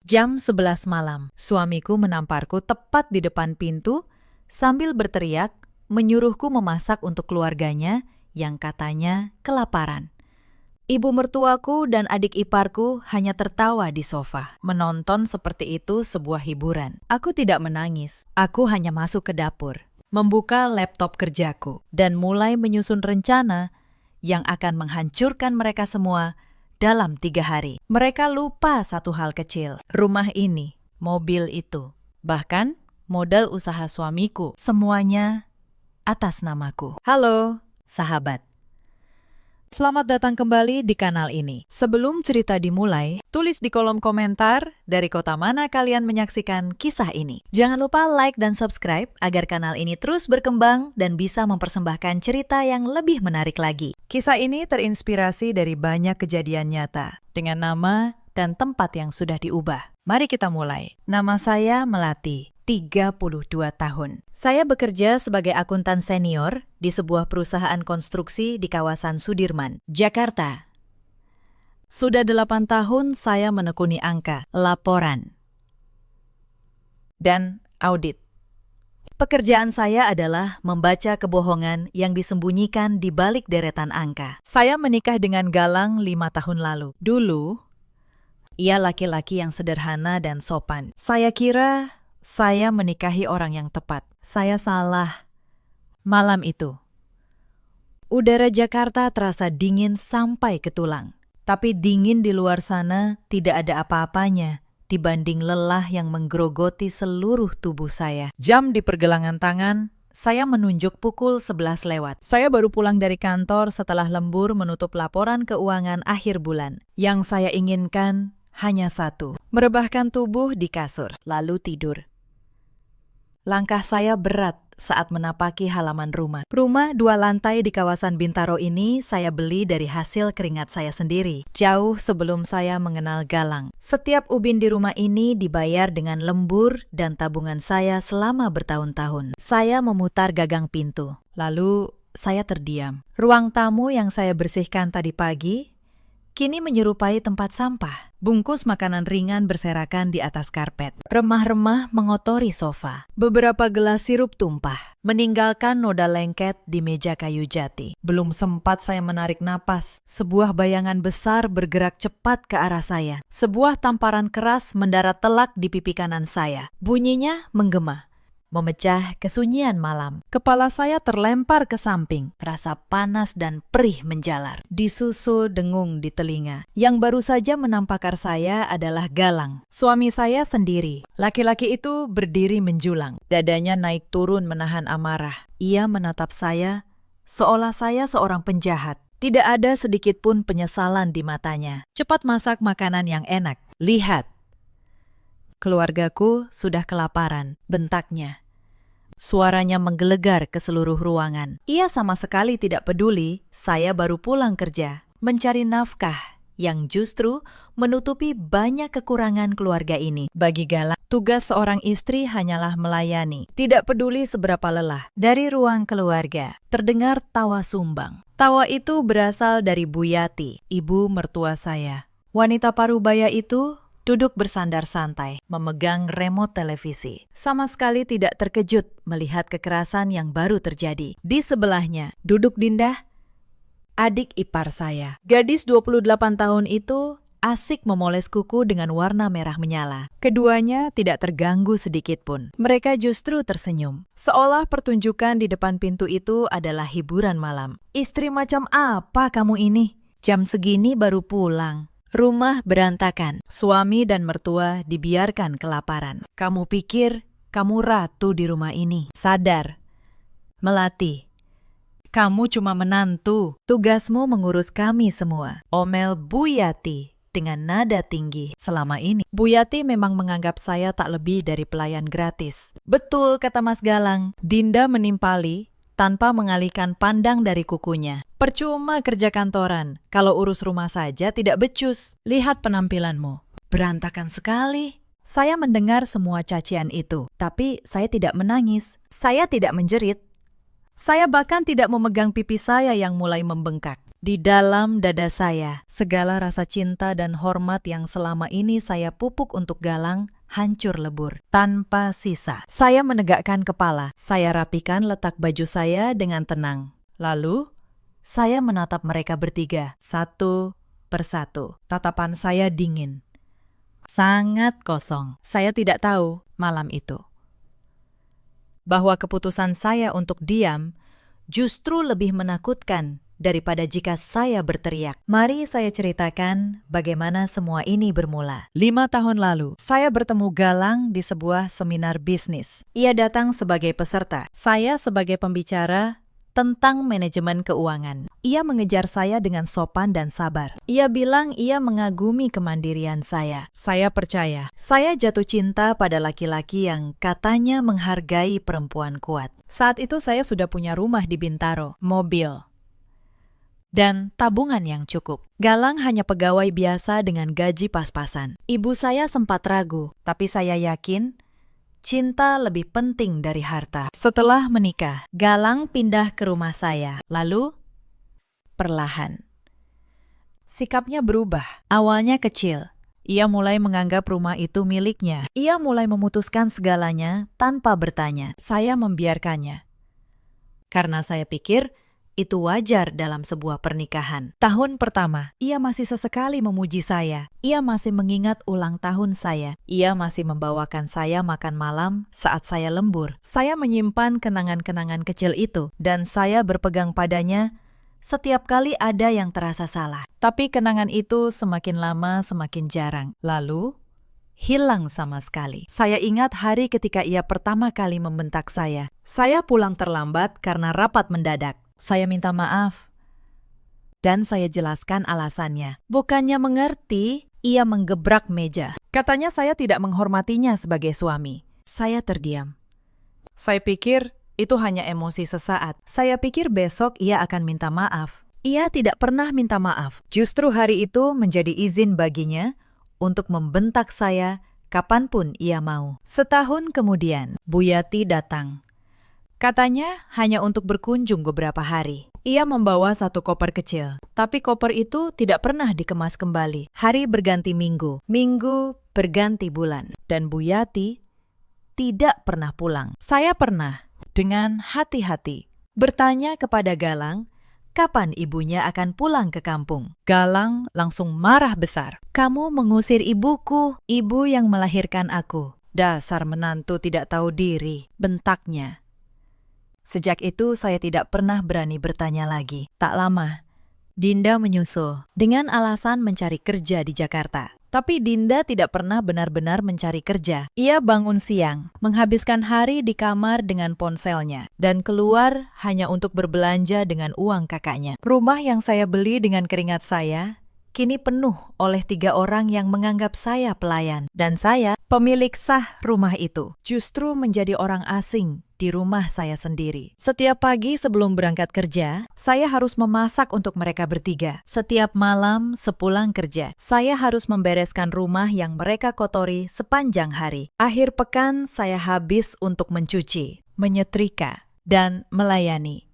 Jam 11 malam, suamiku menamparku tepat di depan pintu sambil berteriak menyuruhku memasak untuk keluarganya yang katanya kelaparan. Ibu mertuaku dan adik iparku hanya tertawa di sofa. Menonton seperti itu sebuah hiburan. Aku tidak menangis. Aku hanya masuk ke dapur, membuka laptop kerjaku, dan mulai menyusun rencana yang akan menghancurkan mereka semua dalam 3 hari. Mereka lupa satu hal kecil. Rumah ini, mobil itu, bahkan modal usaha suamiku. Semuanya atas namaku. Halo, sahabat. Selamat datang kembali di kanal ini. Sebelum cerita dimulai, tulis di kolom komentar dari kota mana kalian menyaksikan kisah ini. Jangan lupa like dan subscribe agar kanal ini terus berkembang dan bisa mempersembahkan cerita yang lebih menarik lagi. Kisah ini terinspirasi dari banyak kejadian nyata dengan nama dan tempat yang sudah diubah. Mari kita mulai. Nama saya Melati. 32 tahun. Saya bekerja sebagai akuntan senior di sebuah perusahaan konstruksi di kawasan Sudirman, Jakarta. Sudah 8 tahun saya menekuni angka, laporan, dan audit. Pekerjaan saya adalah membaca kebohongan yang disembunyikan di balik deretan angka. Saya menikah dengan Galang 5 tahun lalu. Dulu, ia laki-laki yang sederhana dan sopan. Saya kira saya menikahi orang yang tepat. Saya salah. Malam itu, udara Jakarta terasa dingin sampai ke tulang. Tapi dingin di luar sana tidak ada apa-apanya dibanding lelah yang menggerogoti seluruh tubuh saya. Jam di pergelangan tangan, saya menunjuk pukul 11 lewat. Saya baru pulang dari kantor setelah lembur menutup laporan keuangan akhir bulan. Yang saya inginkan hanya satu, merebahkan tubuh di kasur, lalu tidur. Langkah saya berat saat menapaki halaman rumah. Rumah 2 lantai di kawasan Bintaro ini saya beli dari hasil keringat saya sendiri, jauh sebelum saya mengenal Galang. Setiap ubin di rumah ini dibayar dengan lembur dan tabungan saya selama bertahun-tahun. Saya memutar gagang pintu, lalu saya terdiam. Ruang tamu yang saya bersihkan tadi pagi kini menyerupai tempat sampah. Bungkus makanan ringan berserakan di atas karpet. Remah-remah mengotori sofa. Beberapa gelas sirup tumpah, meninggalkan noda lengket di meja kayu jati. Belum sempat saya menarik napas, sebuah bayangan besar bergerak cepat ke arah saya. Sebuah tamparan keras mendarat telak di pipi kanan saya. Bunyinya menggema, memecah kesunyian malam. Kepala saya terlempar ke samping. Rasa panas dan perih menjalar. Disusul dengung di telinga. Yang baru saja menampakkan saya adalah Galang, suami saya sendiri. Laki-laki itu berdiri menjulang. Dadanya naik turun menahan amarah. Ia menatap saya seolah saya seorang penjahat. Tidak ada sedikit pun penyesalan di matanya. Cepat masak makanan yang enak. Lihat, keluargaku sudah kelaparan, bentaknya. Suaranya menggelegar ke seluruh ruangan. Ia sama sekali tidak peduli saya baru pulang kerja, mencari nafkah yang justru menutupi banyak kekurangan keluarga ini. Bagi Galang, tugas seorang istri hanyalah melayani, tidak peduli seberapa lelah. Dari ruang keluarga, terdengar tawa sumbang. Tawa itu berasal dari Bu Yati, ibu mertua saya. Wanita parubaya itu duduk bersandar santai, memegang remote televisi. Sama sekali tidak terkejut melihat kekerasan yang baru terjadi. Di sebelahnya, duduk Dinda, adik ipar saya. Gadis 28 tahun itu asik memoles kuku dengan warna merah menyala. Keduanya tidak terganggu sedikit pun. Mereka justru tersenyum. Seolah pertunjukan di depan pintu itu adalah hiburan malam. Istri macam apa kamu ini? Jam segini baru pulang. Rumah berantakan, suami dan mertua dibiarkan kelaparan. Kamu pikir kamu ratu di rumah ini? Sadar, Melati. Kamu cuma menantu. Tugasmu mengurus kami semua. Omel Bu Yati dengan nada tinggi. Selama ini, Bu Yati memang menganggap saya tak lebih dari pelayan gratis. Betul kata Mas Galang. Dinda menimpali tanpa mengalihkan pandang dari kukunya. Percuma kerja kantoran, kalau urus rumah saja tidak becus. Lihat penampilanmu, berantakan sekali. Saya mendengar semua cacian itu, tapi saya tidak menangis. Saya tidak menjerit. Saya bahkan tidak memegang pipi saya yang mulai membengkak. Di dalam dada saya, segala rasa cinta dan hormat yang selama ini saya pupuk untuk Galang hancur lebur, tanpa sisa. Saya menegakkan kepala, saya rapikan letak baju saya dengan tenang. Lalu, saya menatap mereka bertiga, satu persatu. Tatapan saya dingin, sangat kosong. Saya tidak tahu malam itu bahwa keputusan saya untuk diam justru lebih menakutkan daripada jika saya berteriak. Mari saya ceritakan bagaimana semua ini bermula. 5 tahun lalu, saya bertemu Galang di sebuah seminar bisnis. Ia datang sebagai peserta, saya sebagai pembicara tentang manajemen keuangan. Ia mengejar saya dengan sopan dan sabar. Ia bilang ia mengagumi kemandirian saya. Saya percaya. Saya jatuh cinta pada laki-laki yang katanya menghargai perempuan kuat. Saat itu saya sudah punya rumah di Bintaro, mobil, dan tabungan yang cukup. Galang hanya pegawai biasa dengan gaji pas-pasan. Ibu saya sempat ragu, tapi saya yakin cinta lebih penting dari harta. Setelah menikah, Galang pindah ke rumah saya. Lalu, perlahan, sikapnya berubah. Awalnya kecil, ia mulai menganggap rumah itu miliknya. Ia mulai memutuskan segalanya tanpa bertanya. Saya membiarkannya, karena saya pikir itu wajar dalam sebuah pernikahan. Tahun pertama, ia masih sesekali memuji saya. Ia masih mengingat ulang tahun saya. Ia masih membawakan saya makan malam saat saya lembur. Saya menyimpan kenangan-kenangan kecil itu, dan saya berpegang padanya setiap kali ada yang terasa salah. Tapi kenangan itu semakin lama semakin jarang. Lalu, hilang sama sekali. Saya ingat hari ketika ia pertama kali membentak saya. Saya pulang terlambat karena rapat mendadak. Saya minta maaf, dan saya jelaskan alasannya. Bukannya mengerti, ia menggebrak meja. Katanya saya tidak menghormatinya sebagai suami. Saya terdiam. Saya pikir itu hanya emosi sesaat. Saya pikir besok ia akan minta maaf. Ia tidak pernah minta maaf. Justru hari itu menjadi izin baginya untuk membentak saya kapanpun ia mau. Setahun kemudian, Bu Yati datang. Katanya hanya untuk berkunjung beberapa hari. Ia membawa satu koper kecil, tapi koper itu tidak pernah dikemas kembali. Hari berganti minggu, minggu berganti bulan, dan Bu Yati tidak pernah pulang. Saya pernah, dengan hati-hati, bertanya kepada Galang, kapan ibunya akan pulang ke kampung. Galang langsung marah besar. Kamu mengusir ibuku, ibu yang melahirkan aku. Dasar menantu tidak tahu diri, bentaknya. Sejak itu saya tidak pernah berani bertanya lagi. Tak lama, Dinda menyusul dengan alasan mencari kerja di Jakarta. Tapi Dinda tidak pernah benar-benar mencari kerja. Ia bangun siang, menghabiskan hari di kamar dengan ponselnya, dan keluar hanya untuk berbelanja dengan uang kakaknya. Rumah yang saya beli dengan keringat saya kini penuh oleh 3 orang yang menganggap saya pelayan. Dan saya, pemilik sah rumah itu, justru menjadi orang asing di rumah saya sendiri. Setiap pagi sebelum berangkat kerja, saya harus memasak untuk mereka bertiga. Setiap malam sepulang kerja, saya harus membereskan rumah yang mereka kotori sepanjang hari. Akhir pekan saya habis untuk mencuci, menyetrika, dan melayani.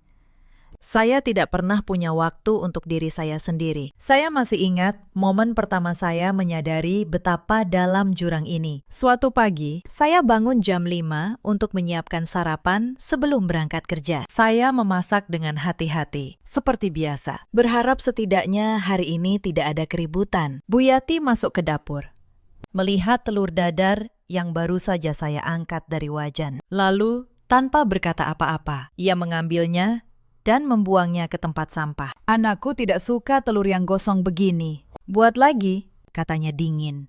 Saya tidak pernah punya waktu untuk diri saya sendiri. Saya masih ingat momen pertama saya menyadari betapa dalam jurang ini. Suatu pagi, saya bangun jam 5 untuk menyiapkan sarapan sebelum berangkat kerja. Saya memasak dengan hati-hati, seperti biasa. Berharap setidaknya hari ini tidak ada keributan. Bu Yati masuk ke dapur, melihat telur dadar yang baru saja saya angkat dari wajan. Lalu, tanpa berkata apa-apa, ia mengambilnya dan membuangnya ke tempat sampah. Anakku tidak suka telur yang gosong begini. Buat lagi, katanya dingin.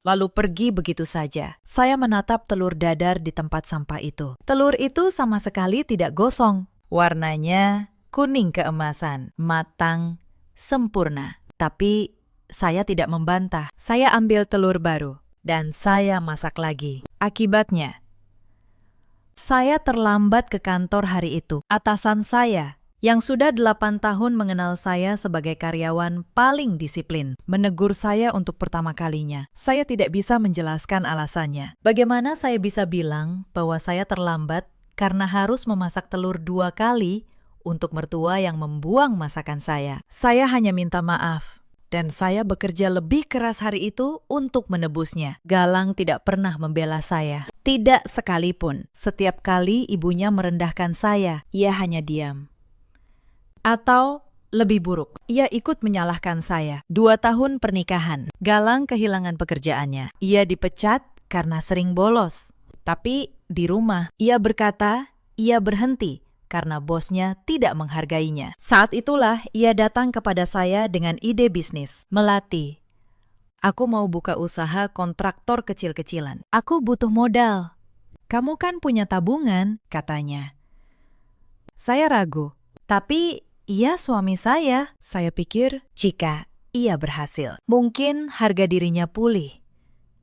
Lalu pergi begitu saja. Saya menatap telur dadar di tempat sampah itu. Telur itu sama sekali tidak gosong. Warnanya kuning keemasan, matang, sempurna. Tapi saya tidak membantah. Saya ambil telur baru dan saya masak lagi. Akibatnya, saya terlambat ke kantor hari itu. Atasan saya, yang sudah 8 tahun mengenal saya sebagai karyawan paling disiplin, menegur saya untuk pertama kalinya. Saya tidak bisa menjelaskan alasannya. Bagaimana saya bisa bilang bahwa saya terlambat karena harus memasak telur 2 kali untuk mertua yang membuang masakan saya. Saya hanya minta maaf. Dan saya bekerja lebih keras hari itu untuk menebusnya. Galang tidak pernah membela saya. Tidak sekalipun. Setiap kali ibunya merendahkan saya, ia hanya diam. Atau lebih buruk, ia ikut menyalahkan saya. 2 tahun pernikahan, Galang kehilangan pekerjaannya. Ia dipecat karena sering bolos. Tapi di rumah, ia berkata, ia berhenti karena bosnya tidak menghargainya. Saat itulah ia datang kepada saya dengan ide bisnis. Melati, aku mau buka usaha kontraktor kecil-kecilan. Aku butuh modal. Kamu kan punya tabungan, katanya. Saya ragu, tapi ia suami saya. Saya pikir jika ia berhasil, mungkin harga dirinya pulih.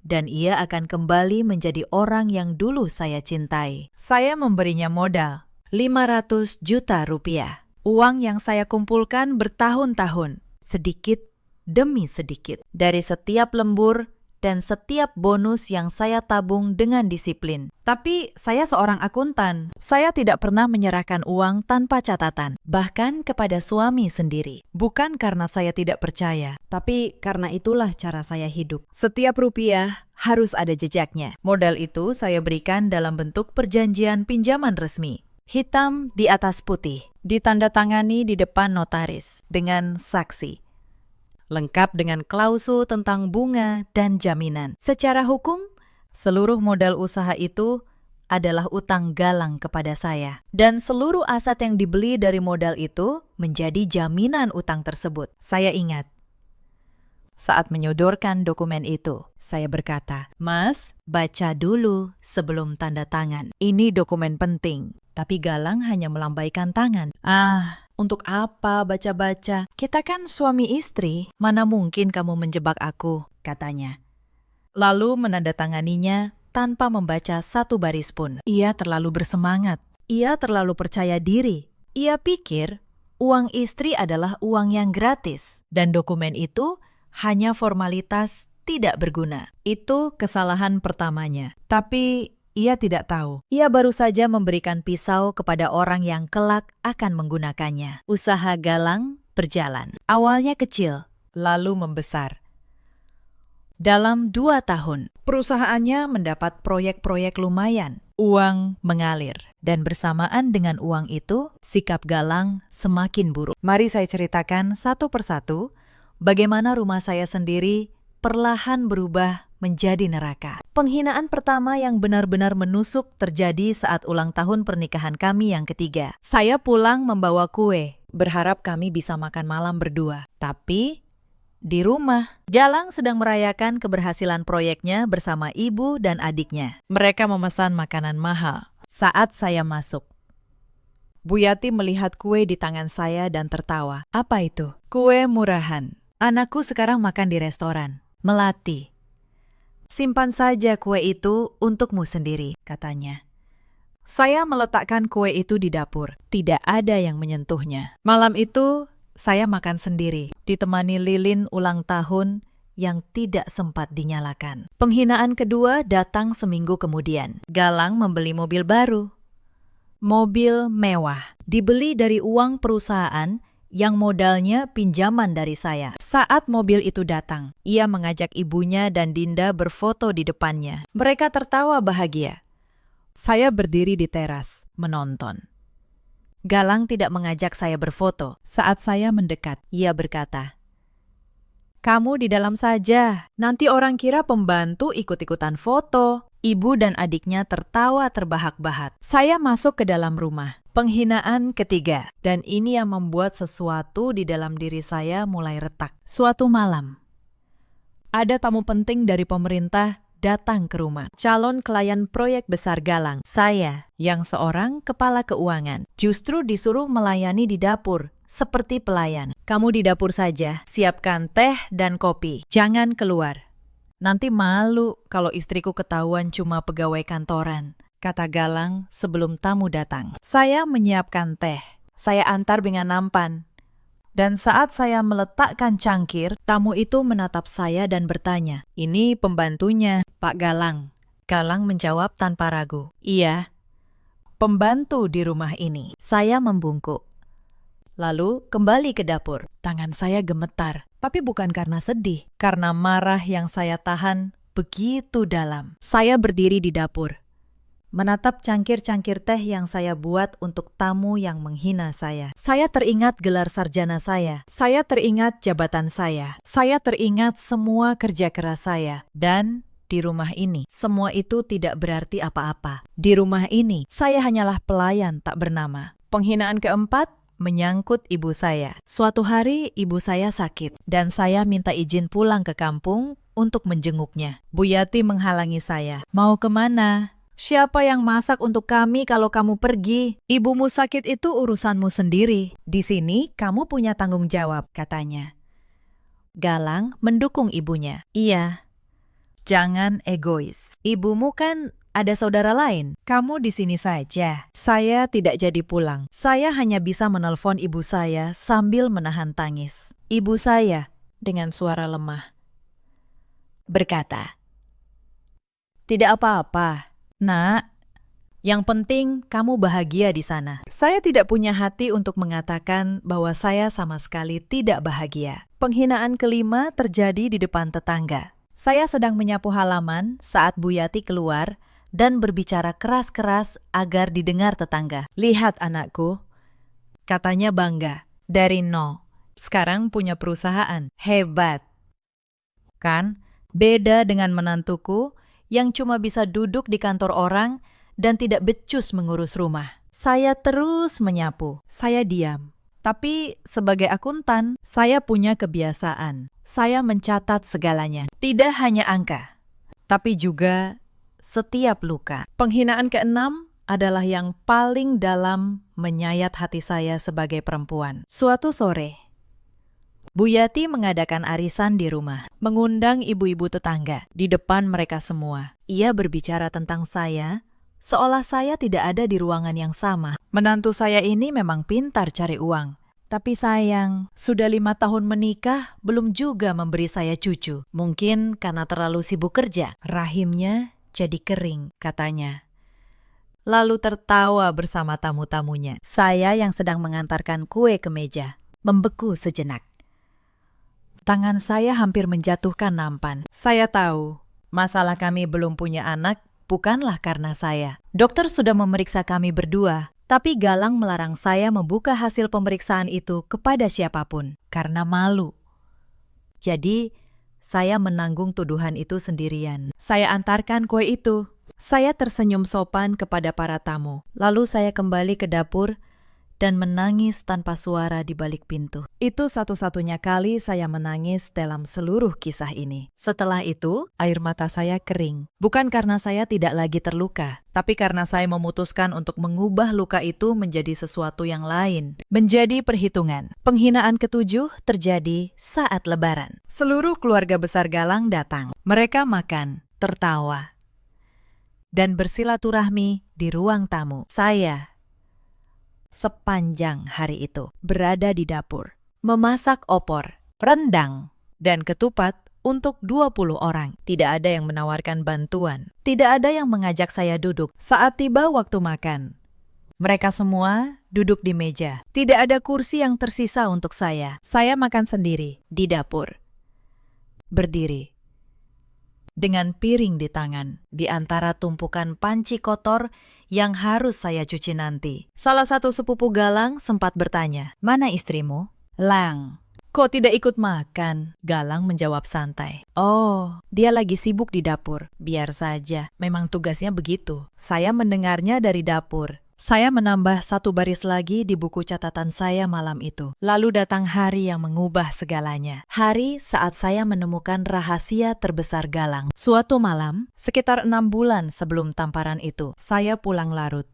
Dan ia akan kembali menjadi orang yang dulu saya cintai. Saya memberinya modal. 500 juta rupiah. Uang yang saya kumpulkan bertahun-tahun, sedikit demi sedikit. Dari setiap lembur dan setiap bonus yang saya tabung dengan disiplin. Tapi saya seorang akuntan. Saya tidak pernah menyerahkan uang tanpa catatan, bahkan kepada suami sendiri. Bukan karena saya tidak percaya, tapi karena itulah cara saya hidup. Setiap rupiah harus ada jejaknya. Modal itu saya berikan dalam bentuk perjanjian pinjaman resmi. Hitam di atas putih, ditandatangani di depan notaris dengan saksi. Lengkap dengan klausul tentang bunga dan jaminan. Secara hukum, seluruh modal usaha itu adalah utang Galang kepada saya. Dan seluruh aset yang dibeli dari modal itu menjadi jaminan utang tersebut. Saya ingat. Saat menyodorkan dokumen itu, saya berkata, "Mas, baca dulu sebelum tanda tangan. Ini dokumen penting." Tapi Galang hanya melambaikan tangan. Untuk apa baca-baca? Kita kan suami istri. Mana mungkin kamu menjebak aku, katanya. Lalu menandatanganinya tanpa membaca satu baris pun. Ia terlalu bersemangat. Ia terlalu percaya diri. Ia pikir uang istri adalah uang yang gratis. Dan dokumen itu hanya formalitas tidak berguna. Itu kesalahan pertamanya. Tapi ia tidak tahu. Ia baru saja memberikan pisau kepada orang yang kelak akan menggunakannya. Usaha Galang berjalan. Awalnya kecil, lalu membesar. Dalam 2 tahun, perusahaannya mendapat proyek-proyek lumayan. Uang mengalir. Dan bersamaan dengan uang itu, sikap Galang semakin buruk. Mari saya ceritakan satu persatu bagaimana rumah saya sendiri perlahan berubah menjadi neraka. Penghinaan pertama yang benar-benar menusuk terjadi saat ulang tahun pernikahan kami yang ketiga. Saya pulang membawa kue, berharap kami bisa makan malam berdua. Tapi di rumah, Galang sedang merayakan keberhasilan proyeknya bersama ibu dan adiknya. Mereka memesan makanan mahal. Saat saya masuk, Bu Yati melihat kue di tangan saya dan tertawa. Apa itu? Kue murahan. Anakku sekarang makan di restoran. Melati. Simpan saja kue itu untukmu sendiri, katanya. Saya meletakkan kue itu di dapur. Tidak ada yang menyentuhnya. Malam itu, saya makan sendiri, ditemani lilin ulang tahun yang tidak sempat dinyalakan. Penghinaan kedua datang seminggu kemudian. Galang membeli mobil baru. Mobil mewah. Dibeli dari uang perusahaan yang modalnya pinjaman dari saya. Saat mobil itu datang, ia mengajak ibunya dan Dinda berfoto di depannya. Mereka tertawa bahagia. Saya berdiri di teras, menonton. Galang tidak mengajak saya berfoto. Saat saya mendekat, ia berkata, "Kamu di dalam saja, nanti orang kira pembantu ikut-ikutan foto." Ibu dan adiknya tertawa terbahak-bahak. Saya masuk ke dalam rumah. Penghinaan ketiga. Dan ini yang membuat sesuatu di dalam diri saya mulai retak. Suatu malam, ada tamu penting dari pemerintah datang ke rumah. Calon klien proyek besar Galang. Saya, yang seorang kepala keuangan, justru disuruh melayani di dapur, seperti pelayan. Kamu di dapur saja, siapkan teh dan kopi. Jangan keluar. Nanti malu kalau istriku ketahuan cuma pegawai kantoran, kata Galang sebelum tamu datang. Saya menyiapkan teh. Saya antar dengan nampan. Dan saat saya meletakkan cangkir, tamu itu menatap saya dan bertanya, "Ini pembantunya, Pak Galang." Galang menjawab tanpa ragu, "Iya, pembantu di rumah ini." Saya membungkuk. lalu kembali ke dapur. Tangan saya gemetar, tapi bukan karena sedih, karena marah yang saya tahan begitu dalam. Saya berdiri di dapur, menatap cangkir-cangkir teh yang saya buat untuk tamu yang menghina saya. Saya teringat gelar sarjana saya teringat jabatan saya teringat semua kerja keras saya. Dan di rumah ini, semua itu tidak berarti apa-apa. Di rumah ini, saya hanyalah pelayan tak bernama. Penghinaan keempat menyangkut ibu saya. Suatu hari, ibu saya sakit, dan saya minta izin pulang ke kampung untuk menjenguknya. Bu Yati menghalangi saya. Mau kemana? Siapa yang masak untuk kami kalau kamu pergi? Ibumu sakit itu urusanmu sendiri. Di sini kamu punya tanggung jawab, katanya. Galang mendukung ibunya. Iya, jangan egois. Ibumu kan ada saudara lain. Kamu di sini saja. Saya tidak jadi pulang. Saya hanya bisa menelpon ibu saya sambil menahan tangis. Ibu saya dengan suara lemah berkata, "Tidak apa-apa. Nak, yang penting kamu bahagia di sana." Saya tidak punya hati untuk mengatakan bahwa saya sama sekali tidak bahagia. Penghinaan kelima terjadi di depan tetangga. Saya sedang menyapu halaman saat Bu Yati keluar dan berbicara keras-keras agar didengar tetangga. "Lihat anakku," katanya bangga. "Dari nol, sekarang punya perusahaan. Hebat. Kan? Beda dengan menantuku yang cuma bisa duduk di kantor orang dan tidak becus mengurus rumah." Saya terus menyapu. Saya diam. Tapi sebagai akuntan, saya punya kebiasaan. Saya mencatat segalanya. Tidak hanya angka, tapi juga setiap luka. Penghinaan keenam adalah yang paling dalam menyayat hati saya sebagai perempuan. Suatu sore, Bu Yati mengadakan arisan di rumah, mengundang ibu-ibu tetangga di depan mereka semua. Ia berbicara tentang saya, seolah saya tidak ada di ruangan yang sama. Menantu saya ini memang pintar cari uang. Tapi sayang, sudah 5 tahun menikah, belum juga memberi saya cucu. Mungkin karena terlalu sibuk kerja. Rahimnya jadi kering, katanya. Lalu tertawa bersama tamu-tamunya. Saya yang sedang mengantarkan kue ke meja, membeku sejenak. Tangan saya hampir menjatuhkan nampan. Saya tahu, masalah kami belum punya anak bukanlah karena saya. Dokter sudah memeriksa kami berdua, tapi Galang melarang saya membuka hasil pemeriksaan itu kepada siapapun, karena malu. Jadi, saya menanggung tuduhan itu sendirian. Saya antarkan kue itu. Saya tersenyum sopan kepada para tamu. Lalu saya kembali ke dapur dan menangis tanpa suara di balik pintu. Itu satu-satunya kali saya menangis dalam seluruh kisah ini. Setelah itu, air mata saya kering. Bukan karena saya tidak lagi terluka, tapi karena saya memutuskan untuk mengubah luka itu menjadi sesuatu yang lain. Menjadi perhitungan. Penghinaan ketujuh terjadi saat Lebaran. Seluruh keluarga besar Galang datang. Mereka makan, tertawa, dan bersilaturahmi di ruang tamu. Saya sepanjang hari itu berada di dapur, memasak opor, rendang, dan ketupat untuk 20 orang. Tidak ada yang menawarkan bantuan. Tidak ada yang mengajak saya duduk. Saat tiba waktu makan, mereka semua duduk di meja. Tidak ada kursi yang tersisa untuk saya. Saya makan sendiri di dapur, berdiri, dengan piring di tangan, di antara tumpukan panci kotor yang harus saya cuci nanti. Salah satu sepupu Galang sempat bertanya, "Mana istrimu?" "Lang, kok tidak ikut makan?" Galang menjawab santai, "Oh, dia lagi sibuk di dapur." Biar saja, memang tugasnya begitu. Saya mendengarnya dari dapur. Saya menambah satu baris lagi di buku catatan saya malam itu. Lalu datang hari yang mengubah segalanya. Hari saat saya menemukan rahasia terbesar Galang. Suatu malam, sekitar 6 bulan sebelum tamparan itu, saya pulang larut.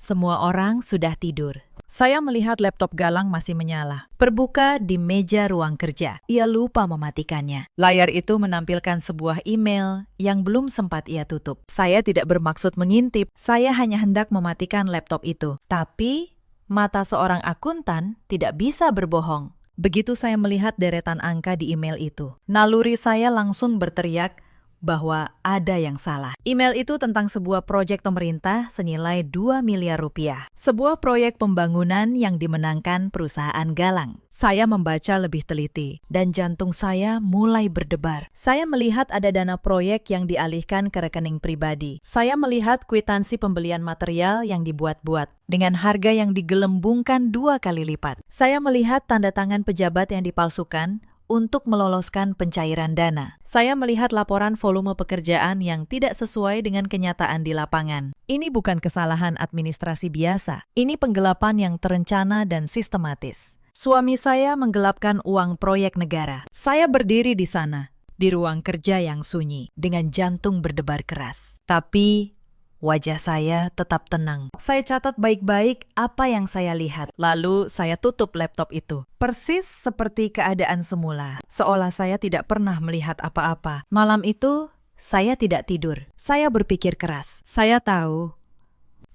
Semua orang sudah tidur. Saya melihat laptop Galang masih menyala, berbuka di meja ruang kerja. Ia lupa mematikannya. Layar itu menampilkan sebuah email yang belum sempat ia tutup. Saya tidak bermaksud mengintip, saya hanya hendak mematikan laptop itu. Tapi, mata seorang akuntan tidak bisa berbohong. Begitu saya melihat deretan angka di email itu, naluri saya langsung berteriak, bahwa ada yang salah. Email itu tentang sebuah proyek pemerintah senilai 2 miliar rupiah. Sebuah proyek pembangunan yang dimenangkan perusahaan Galang. Saya membaca lebih teliti dan jantung saya mulai berdebar. Saya melihat ada dana proyek yang dialihkan ke rekening pribadi. Saya melihat kwitansi pembelian material yang dibuat-buat dengan harga yang digelembungkan 2 kali lipat. Saya melihat tanda tangan pejabat yang dipalsukan untuk meloloskan pencairan dana. Saya melihat laporan volume pekerjaan yang tidak sesuai dengan kenyataan di lapangan. Ini bukan kesalahan administrasi biasa. Ini penggelapan yang terencana dan sistematis. Suami saya menggelapkan uang proyek negara. Saya berdiri di sana, di ruang kerja yang sunyi, dengan jantung berdebar keras. Tapi wajah saya tetap tenang. Saya catat baik-baik apa yang saya lihat. Lalu saya tutup laptop itu. Persis seperti keadaan semula. Seolah saya tidak pernah melihat apa-apa. Malam itu, saya tidak tidur. Saya berpikir keras. Saya tahu,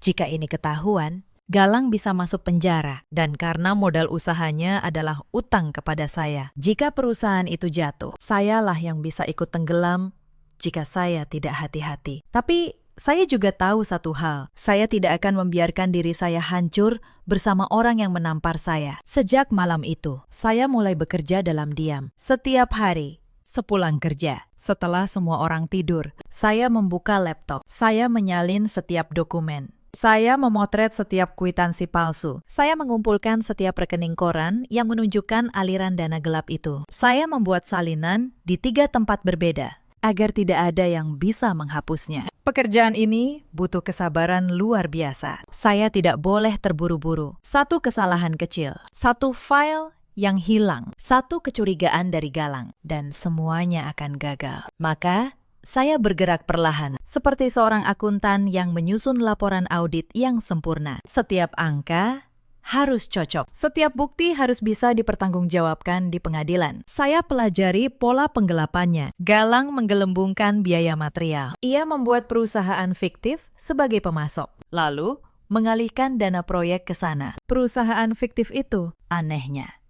jika ini ketahuan, Galang bisa masuk penjara. Dan karena modal usahanya adalah utang kepada saya. Jika perusahaan itu jatuh, sayalah yang bisa ikut tenggelam jika saya tidak hati-hati. Tapi saya juga tahu satu hal, saya tidak akan membiarkan diri saya hancur bersama orang yang menampar saya. Sejak malam itu, saya mulai bekerja dalam diam. Setiap hari, sepulang kerja, setelah semua orang tidur, saya membuka laptop. Saya menyalin setiap dokumen. Saya memotret setiap kwitansi palsu. Saya mengumpulkan setiap rekening koran yang menunjukkan aliran dana gelap itu. Saya membuat salinan di 3 tempat berbeda, agar tidak ada yang bisa menghapusnya. Pekerjaan ini butuh kesabaran luar biasa. Saya tidak boleh terburu-buru. Satu kesalahan kecil, satu file yang hilang, satu kecurigaan dari Galang, dan semuanya akan gagal. Maka, saya bergerak perlahan, seperti seorang akuntan yang menyusun laporan audit yang sempurna. Setiap angka harus cocok. Setiap bukti harus bisa dipertanggungjawabkan di pengadilan. Saya pelajari pola penggelapannya. Galang menggelembungkan biaya material. Ia membuat perusahaan fiktif sebagai pemasok, lalu mengalihkan dana proyek ke sana. Perusahaan fiktif itu, anehnya,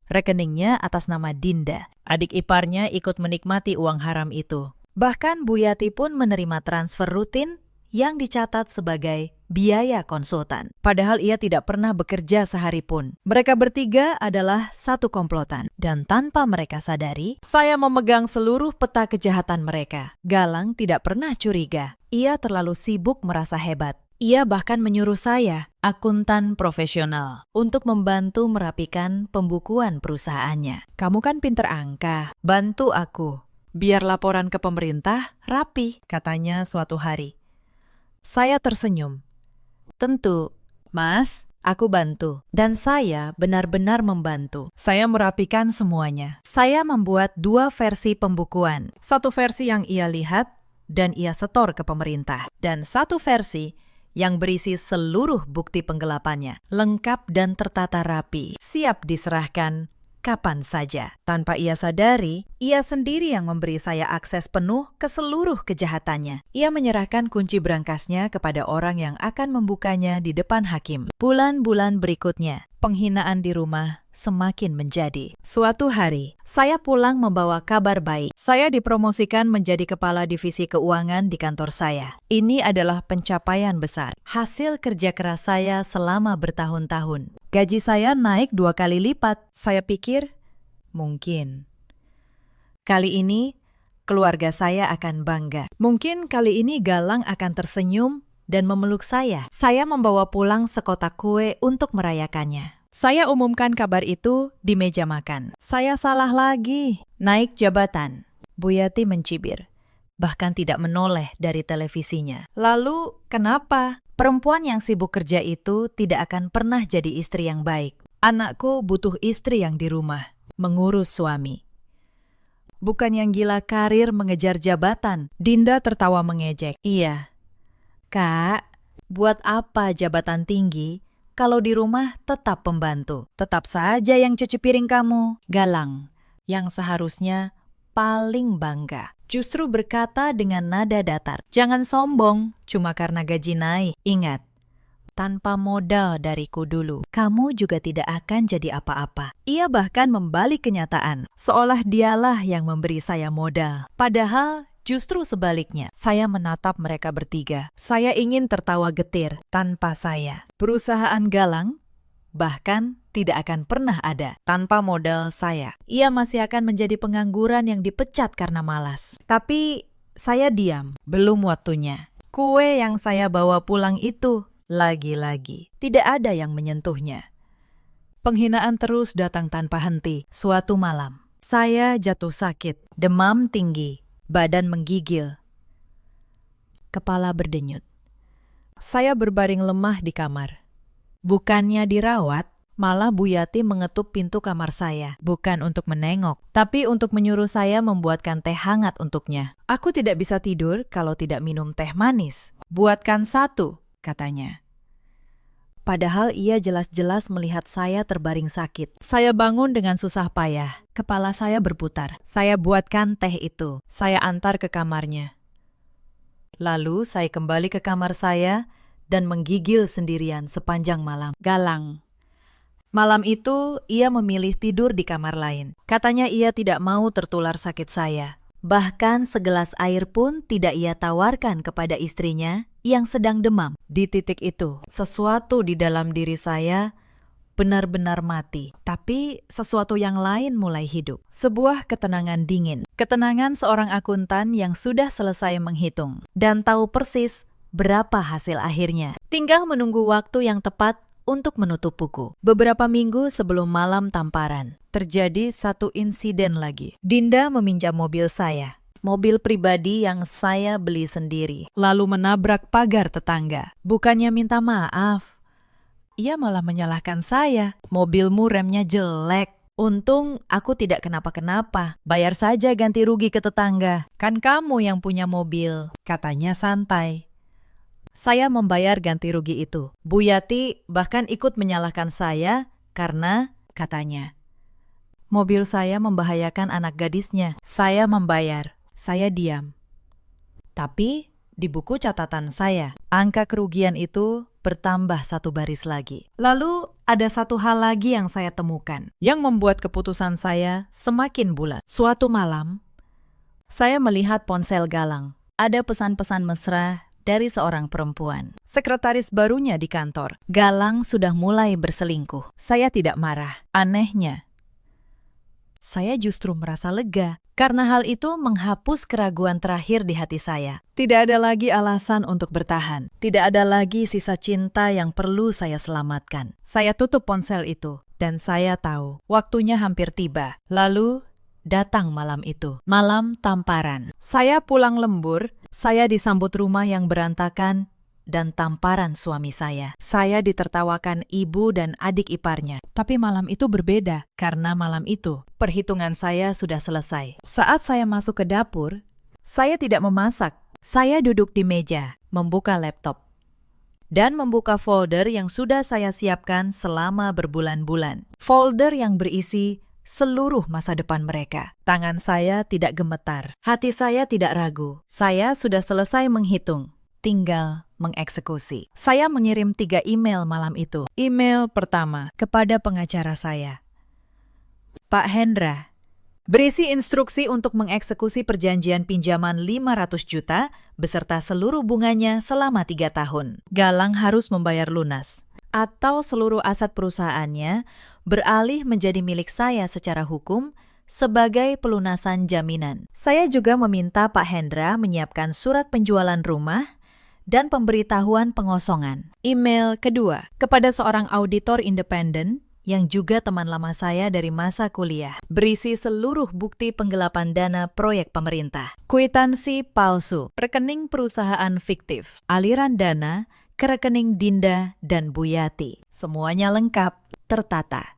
rekeningnya atas nama Dinda. Adik iparnya ikut menikmati uang haram itu. Bahkan Bu Yati pun menerima transfer rutin yang dicatat sebagai biaya konsultan. Padahal ia tidak pernah bekerja sehari pun. Mereka bertiga adalah satu komplotan. Dan tanpa mereka sadari, saya memegang seluruh peta kejahatan mereka. Galang tidak pernah curiga. Ia terlalu sibuk merasa hebat. Ia bahkan menyuruh saya, akuntan profesional, untuk membantu merapikan pembukuan perusahaannya. Kamu kan pinter angka, bantu aku. Biar laporan ke pemerintah rapi, katanya suatu hari. Saya tersenyum. Tentu, Mas, aku bantu. Dan saya benar-benar membantu. Saya merapikan semuanya. Saya membuat 2 versi pembukuan. Satu versi yang ia lihat dan ia setor ke pemerintah. Dan satu versi yang berisi seluruh bukti penggelapannya, lengkap dan tertata rapi, siap diserahkan kapan saja. Tanpa ia sadari, ia sendiri yang memberi saya akses penuh ke seluruh kejahatannya. Ia menyerahkan kunci berangkasnya kepada orang yang akan membukanya di depan hakim. Bulan-bulan berikutnya, penghinaan di rumah semakin menjadi. Suatu hari, saya pulang membawa kabar baik. Saya dipromosikan menjadi kepala divisi keuangan di kantor saya. Ini adalah pencapaian besar, hasil kerja keras saya selama bertahun-tahun. Gaji saya naik 2 kali lipat. Saya pikir, mungkin kali ini keluarga saya akan bangga. Mungkin kali ini Galang akan tersenyum dan memeluk saya. Saya membawa pulang sekotak kue untuk merayakannya. Saya umumkan kabar itu di meja makan. Saya salah lagi, naik jabatan. Bu Yati mencibir, bahkan tidak menoleh dari televisinya. Lalu, kenapa? Perempuan yang sibuk kerja itu tidak akan pernah jadi istri yang baik. Anakku butuh istri yang di rumah, mengurus suami. Bukan yang gila karir mengejar jabatan. Dinda tertawa mengejek. Iya. Kak, buat apa jabatan tinggi kalau di rumah tetap pembantu? Tetap saja yang cuci piring kamu. Galang, yang seharusnya paling bangga, justru berkata dengan nada datar. Jangan sombong, cuma karena gaji naik. Ingat, tanpa modal dariku dulu, kamu juga tidak akan jadi apa-apa. Ia bahkan membalik kenyataan, seolah dialah yang memberi saya modal. Padahal Justru sebaliknya, saya menatap mereka bertiga. Saya ingin tertawa getir tanpa saya. Perusahaan Galang bahkan tidak akan pernah ada tanpa modal saya. Ia masih akan menjadi pengangguran yang dipecat karena malas. Tapi saya diam. Belum waktunya. Kue yang saya bawa pulang itu lagi-lagi tidak ada yang menyentuhnya. Penghinaan terus datang tanpa henti. Suatu malam, saya jatuh sakit, demam tinggi, badan menggigil, kepala berdenyut. Saya berbaring lemah di kamar. Bukannya dirawat, malah Bu Yati mengetuk pintu kamar saya. Bukan untuk menengok, tapi untuk menyuruh saya membuatkan teh hangat untuknya. Aku tidak bisa tidur kalau tidak minum teh manis. Buatkan satu, katanya. Padahal ia jelas-jelas melihat saya terbaring sakit. Saya bangun dengan susah payah. Kepala saya berputar. Saya buatkan teh itu. Saya antar ke kamarnya. Lalu saya kembali ke kamar saya dan menggigil sendirian sepanjang malam. Galang. Malam itu ia memilih tidur di kamar lain. Katanya ia tidak mau tertular sakit saya. Bahkan segelas air pun tidak ia tawarkan kepada istrinya yang sedang demam. Di titik itu, sesuatu di dalam diri saya benar-benar mati. Tapi sesuatu yang lain mulai hidup. Sebuah ketenangan dingin. Ketenangan seorang akuntan yang sudah selesai menghitung dan tahu persis berapa hasil akhirnya. Tinggal menunggu waktu yang tepat untuk menutup buku. Beberapa minggu sebelum malam tamparan, terjadi satu insiden lagi. Dinda meminjam mobil saya. Mobil pribadi yang saya beli sendiri. Lalu menabrak pagar tetangga. Bukannya minta maaf. Ia malah menyalahkan saya. Mobilmu remnya jelek. Untung aku tidak kenapa-kenapa. Bayar saja ganti rugi ke tetangga. Kan kamu yang punya mobil, katanya santai. Saya membayar ganti rugi itu. Bu Yati bahkan ikut menyalahkan saya karena, katanya, mobil saya membahayakan anak gadisnya. Saya membayar. Saya diam. Tapi di buku catatan saya, angka kerugian itu bertambah satu baris lagi. Lalu ada satu hal lagi yang saya temukan, yang membuat keputusan saya semakin bulat. Suatu malam, saya melihat ponsel Galang. Ada pesan-pesan mesra dari seorang perempuan, sekretaris barunya di kantor. Galang sudah mulai berselingkuh. Saya tidak marah. Anehnya, saya justru merasa lega karena hal itu menghapus keraguan terakhir di hati saya. Tidak ada lagi alasan untuk bertahan. Tidak ada lagi sisa cinta yang perlu saya selamatkan. Saya tutup ponsel itu dan saya tahu waktunya hampir tiba. Lalu datang malam itu, malam tamparan. Saya pulang lembur. Saya disambut rumah yang berantakan dan tamparan suami saya. Saya ditertawakan ibu dan adik iparnya. Tapi malam itu berbeda, karena malam itu perhitungan saya sudah selesai. Saat saya masuk ke dapur, saya tidak memasak. Saya duduk di meja, membuka laptop, dan membuka folder yang sudah saya siapkan selama berbulan-bulan. Folder yang berisi seluruh masa depan mereka. Tangan saya tidak gemetar. Hati saya tidak ragu. Saya sudah selesai menghitung. Tinggal mengeksekusi. Saya mengirim 3 email malam itu. Email pertama kepada pengacara saya. Pak Hendra, berisi instruksi untuk mengeksekusi perjanjian pinjaman 500 juta beserta seluruh bunganya selama 3 tahun. Galang harus membayar lunas. Atau seluruh aset perusahaannya beralih menjadi milik saya secara hukum sebagai pelunasan jaminan. Saya juga meminta Pak Hendra menyiapkan surat penjualan rumah dan pemberitahuan pengosongan. Email kedua, kepada seorang auditor independen yang juga teman lama saya dari masa kuliah. Berisi seluruh bukti penggelapan dana proyek pemerintah. Kwitansi palsu, rekening perusahaan fiktif, aliran dana ke rekening Dinda dan Bu Yati. Semuanya lengkap, tertata,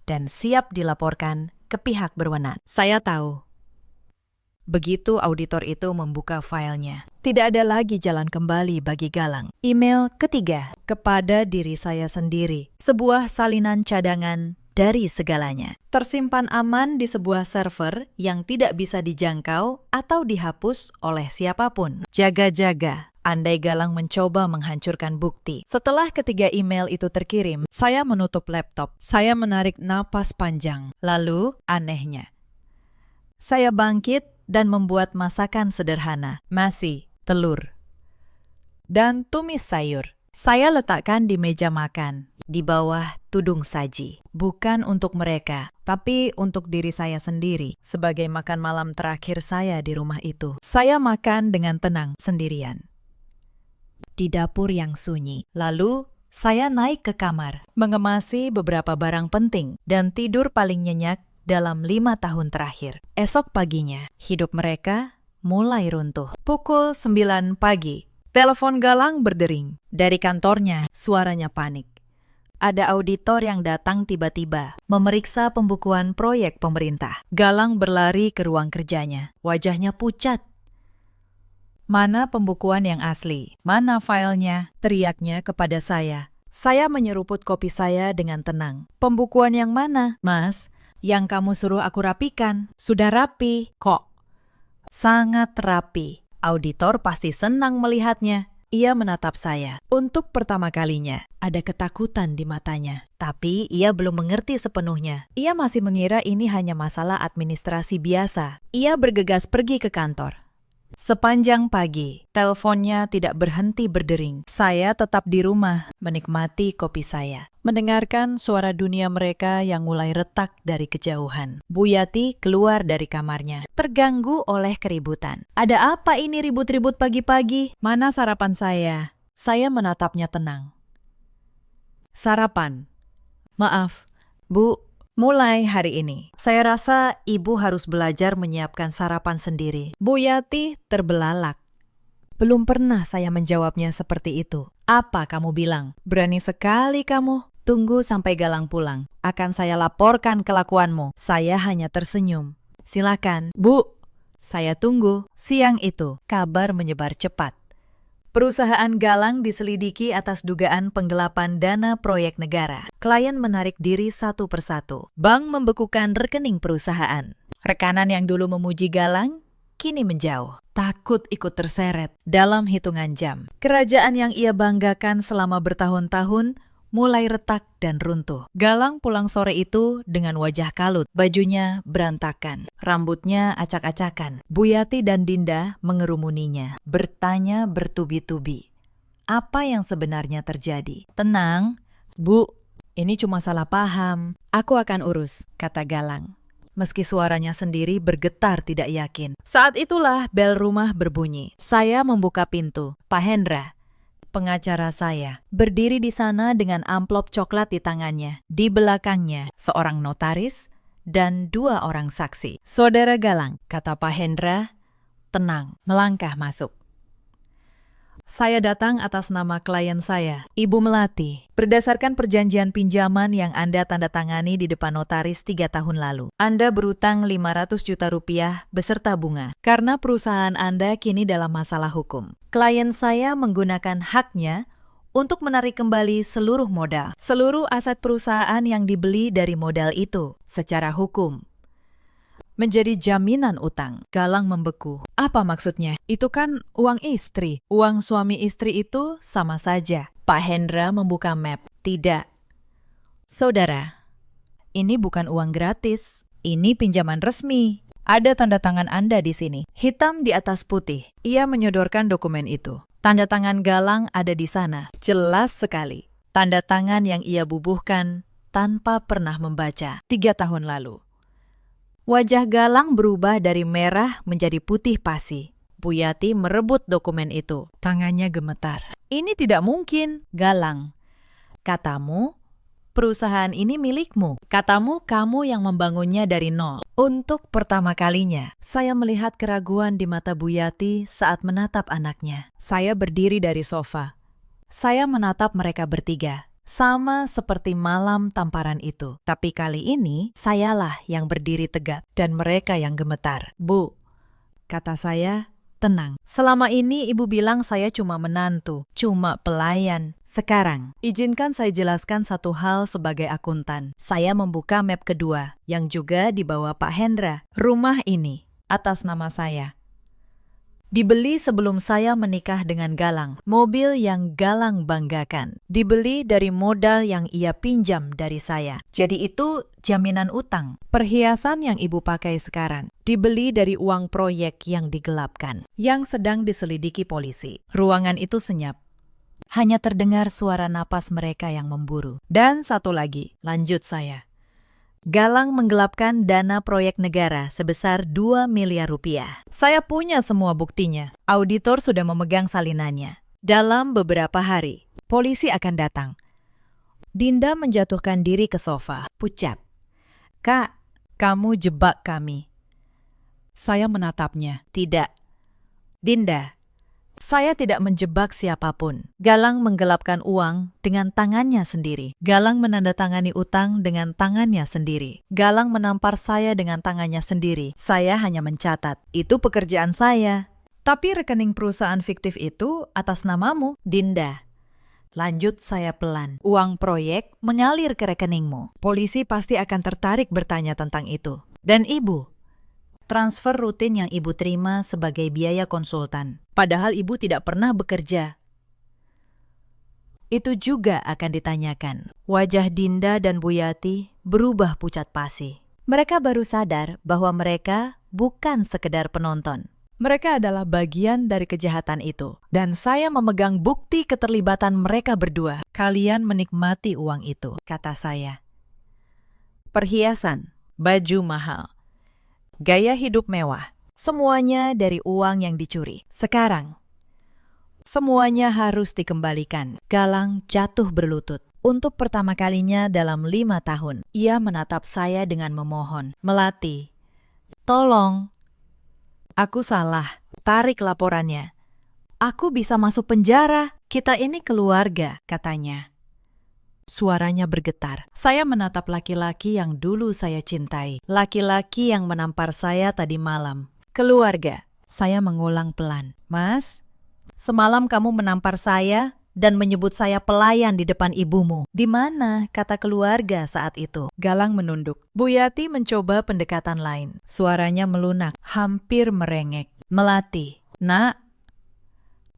dan siap dilaporkan ke pihak berwenang. Saya tahu. Begitu auditor itu membuka filenya, tidak ada lagi jalan kembali bagi Galang. Email ketiga, kepada diri saya sendiri. Sebuah salinan cadangan dari segalanya. Tersimpan aman di sebuah server yang tidak bisa dijangkau atau dihapus oleh siapapun. Jaga-jaga. Andai Galang mencoba menghancurkan bukti. Setelah ketiga email itu terkirim, saya menutup laptop. Saya menarik napas panjang. Lalu, anehnya, saya bangkit dan membuat masakan sederhana, nasi, telur, dan tumis sayur. Saya letakkan di meja makan, di bawah tudung saji. Bukan untuk mereka, tapi untuk diri saya sendiri, sebagai makan malam terakhir saya di rumah itu. Saya makan dengan tenang sendirian di dapur yang sunyi. Lalu, saya naik ke kamar, mengemasi beberapa barang penting, dan tidur paling nyenyak dalam 5 tahun terakhir. Esok paginya, hidup mereka mulai runtuh. Pukul 9 pagi, telepon Galang berdering. Dari kantornya, suaranya panik. Ada auditor yang datang tiba-tiba, memeriksa pembukuan proyek pemerintah. Galang berlari ke ruang kerjanya, wajahnya pucat. Mana pembukuan yang asli? Mana filenya? Teriaknya kepada saya. Saya menyeruput kopi saya dengan tenang. Pembukuan yang mana? Mas, yang kamu suruh aku rapikan. Sudah rapi. Kok? Sangat rapi. Auditor pasti senang melihatnya. Ia menatap saya. Untuk pertama kalinya, ada ketakutan di matanya. Tapi ia belum mengerti sepenuhnya. Ia masih mengira ini hanya masalah administrasi biasa. Ia bergegas pergi ke kantor. Sepanjang pagi, teleponnya tidak berhenti berdering. Saya tetap di rumah, menikmati kopi saya, mendengarkan suara dunia mereka yang mulai retak dari kejauhan. Bu Yati keluar dari kamarnya, terganggu oleh keributan. Ada apa ini ribut-ribut pagi-pagi? Mana sarapan saya? Saya menatapnya tenang. Sarapan? Maaf, Bu. Mulai hari ini, saya rasa ibu harus belajar menyiapkan sarapan sendiri. Bu Yati terbelalak. Belum pernah saya menjawabnya seperti itu. Apa kamu bilang? Berani sekali kamu. Tunggu sampai Galang pulang. Akan saya laporkan kelakuanmu. Saya hanya tersenyum. Silakan, Bu. Saya tunggu. Siang itu, kabar menyebar cepat. Perusahaan Galang diselidiki atas dugaan penggelapan dana proyek negara. Klien menarik diri satu persatu. Bank membekukan rekening perusahaan. Rekanan yang dulu memuji Galang, kini menjauh. Takut ikut terseret dalam hitungan jam. Kerajaan yang ia banggakan selama bertahun-tahun mulai retak dan runtuh. Galang pulang sore itu dengan wajah kalut, bajunya berantakan, rambutnya acak-acakan. Bu Yati dan Dinda mengerumuninya, bertanya bertubi-tubi. Apa yang sebenarnya terjadi? Tenang, Bu, ini cuma salah paham. Aku akan urus, kata Galang. Meski suaranya sendiri bergetar tidak yakin. Saat itulah bel rumah berbunyi. Saya membuka pintu. Pak Hendra, pengacara saya, berdiri di sana dengan amplop coklat di tangannya. Di belakangnya, seorang notaris dan 2 orang saksi. Saudara Galang, kata Pak Hendra, tenang, melangkah masuk. Saya datang atas nama klien saya, Ibu Melati. Berdasarkan perjanjian pinjaman yang Anda tanda tangani di depan notaris 3 tahun lalu, Anda berutang 500 juta rupiah beserta bunga. Karena perusahaan Anda kini dalam masalah hukum. Klien saya menggunakan haknya untuk menarik kembali seluruh modal, seluruh aset perusahaan yang dibeli dari modal itu secara hukum. Menjadi jaminan utang. Galang membeku. Apa maksudnya? Itu kan uang istri. Uang suami istri itu sama saja. Pak Hendra membuka map. Tidak. Saudara, ini bukan uang gratis. Ini pinjaman resmi. Ada tanda tangan Anda di sini. Hitam di atas putih. Ia menyodorkan dokumen itu. Tanda tangan Galang ada di sana. Jelas sekali. Tanda tangan yang ia bubuhkan tanpa pernah membaca 3 tahun lalu. Wajah Galang berubah dari merah menjadi putih pasi. Bu Yati merebut dokumen itu. Tangannya gemetar. Ini tidak mungkin, Galang. Katamu, perusahaan ini milikmu. Katamu, kamu yang membangunnya dari nol. Untuk pertama kalinya, saya melihat keraguan di mata Bu Yati saat menatap anaknya. Saya berdiri dari sofa. Saya menatap mereka bertiga. Sama seperti malam tamparan itu. Tapi kali ini, sayalah yang berdiri tegak dan mereka yang gemetar. Bu, kata saya, tenang. Selama ini ibu bilang saya cuma menantu, cuma pelayan. Sekarang, izinkan saya jelaskan satu hal sebagai akuntan. Saya membuka map kedua, yang juga dibawa Pak Hendra. Rumah ini, atas nama saya. Dibeli sebelum saya menikah dengan Galang. Mobil yang Galang banggakan. Dibeli dari modal yang ia pinjam dari saya. Jadi itu jaminan utang. Perhiasan yang ibu pakai sekarang dibeli dari uang proyek yang digelapkan, yang sedang diselidiki polisi. Ruangan itu senyap. Hanya terdengar suara napas mereka yang memburu. Dan satu lagi, lanjut saya. Galang menggelapkan dana proyek negara sebesar 2 miliar rupiah. Saya punya semua buktinya. Auditor sudah memegang salinannya. Dalam beberapa hari, polisi akan datang. Dinda menjatuhkan diri ke sofa, pucat. Kak, kamu jebak kami. Saya menatapnya. Tidak. Dinda, saya tidak menjebak siapapun. Galang menggelapkan uang dengan tangannya sendiri. Galang menandatangani utang dengan tangannya sendiri. Galang menampar saya dengan tangannya sendiri. Saya hanya mencatat. Itu pekerjaan saya. Tapi rekening perusahaan fiktif itu atas namamu, Dinda. Lanjut saya pelan. Uang proyek mengalir ke rekeningmu. Polisi pasti akan tertarik bertanya tentang itu. Dan ibu? Transfer rutin yang ibu terima sebagai biaya konsultan. Padahal ibu tidak pernah bekerja. Itu juga akan ditanyakan. Wajah Dinda dan Bu Yati berubah pucat pasi. Mereka baru sadar bahwa mereka bukan sekedar penonton. Mereka adalah bagian dari kejahatan itu. Dan saya memegang bukti keterlibatan mereka berdua. Kalian menikmati uang itu, kata saya. Perhiasan, baju mahal, gaya hidup mewah, semuanya dari uang yang dicuri. Sekarang, semuanya harus dikembalikan. Galang jatuh berlutut. Untuk pertama kalinya dalam 5 tahun, ia menatap saya dengan memohon. Melati, tolong. Aku salah. Tarik laporannya. Aku bisa masuk penjara. Kita ini keluarga, katanya. Suaranya bergetar. Saya menatap laki-laki yang dulu saya cintai. Laki-laki yang menampar saya tadi malam. Keluarga. Saya mengulang pelan. Mas, semalam kamu menampar saya dan menyebut saya pelayan di depan ibumu. Di mana kata keluarga saat itu? Galang menunduk. Bu Yati mencoba pendekatan lain. Suaranya melunak, hampir merengek. Melati, nak,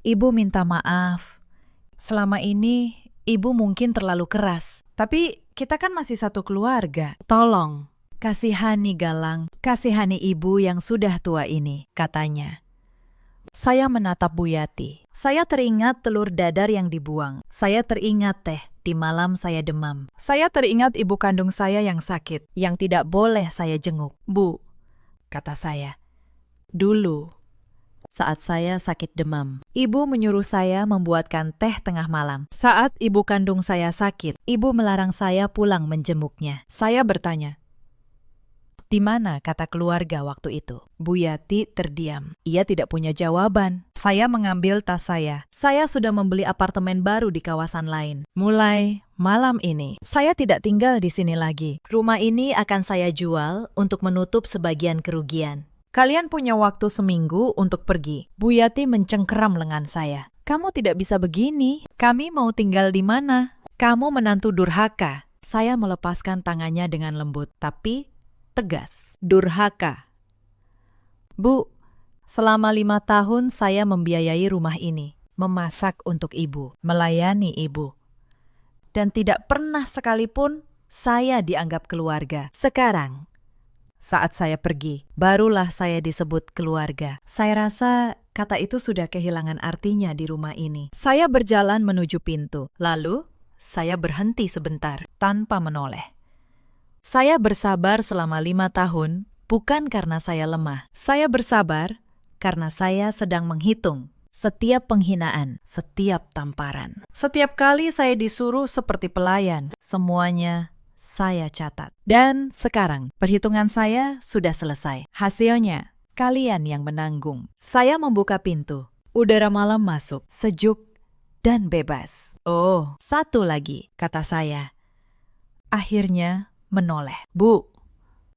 ibu minta maaf. Selama ini ibu mungkin terlalu keras, tapi kita kan masih satu keluarga. Tolong, kasihani Galang, kasihani ibu yang sudah tua ini, katanya. Saya menatap Bu Yati. Saya teringat telur dadar yang dibuang. Saya teringat teh di malam saya demam. Saya teringat ibu kandung saya yang sakit, yang tidak boleh saya jenguk. Bu, kata saya, dulu saat saya sakit demam, ibu menyuruh saya membuatkan teh tengah malam. Saat ibu kandung saya sakit, ibu melarang saya pulang menjenguknya. Saya bertanya, di mana kata keluarga waktu itu? Bu Yati terdiam. Ia tidak punya jawaban. Saya mengambil tas saya. Saya sudah membeli apartemen baru di kawasan lain. Mulai malam ini, saya tidak tinggal di sini lagi. Rumah ini akan saya jual untuk menutup sebagian kerugian. Kalian punya waktu seminggu untuk pergi. Bu Yati mencengkeram lengan saya. Kamu tidak bisa begini. Kami mau tinggal di mana? Kamu menantu durhaka. Saya melepaskan tangannya dengan lembut, tapi tegas. Durhaka. Bu, selama 5 tahun saya membiayai rumah ini. Memasak untuk ibu. Melayani ibu. Dan tidak pernah sekalipun saya dianggap keluarga. Sekarang, saat saya pergi, barulah saya disebut keluarga. Saya rasa kata itu sudah kehilangan artinya di rumah ini. Saya berjalan menuju pintu. Lalu, saya berhenti sebentar tanpa menoleh. Saya bersabar selama 5 tahun, bukan karena saya lemah. Saya bersabar karena saya sedang menghitung setiap penghinaan, setiap tamparan. Setiap kali saya disuruh seperti pelayan, semuanya saya catat. Dan sekarang, perhitungan saya sudah selesai. Hasilnya, kalian yang menanggung. Saya membuka pintu. Udara malam masuk, sejuk dan bebas. Oh, satu lagi, kata saya. Akhirnya menoleh. Bu,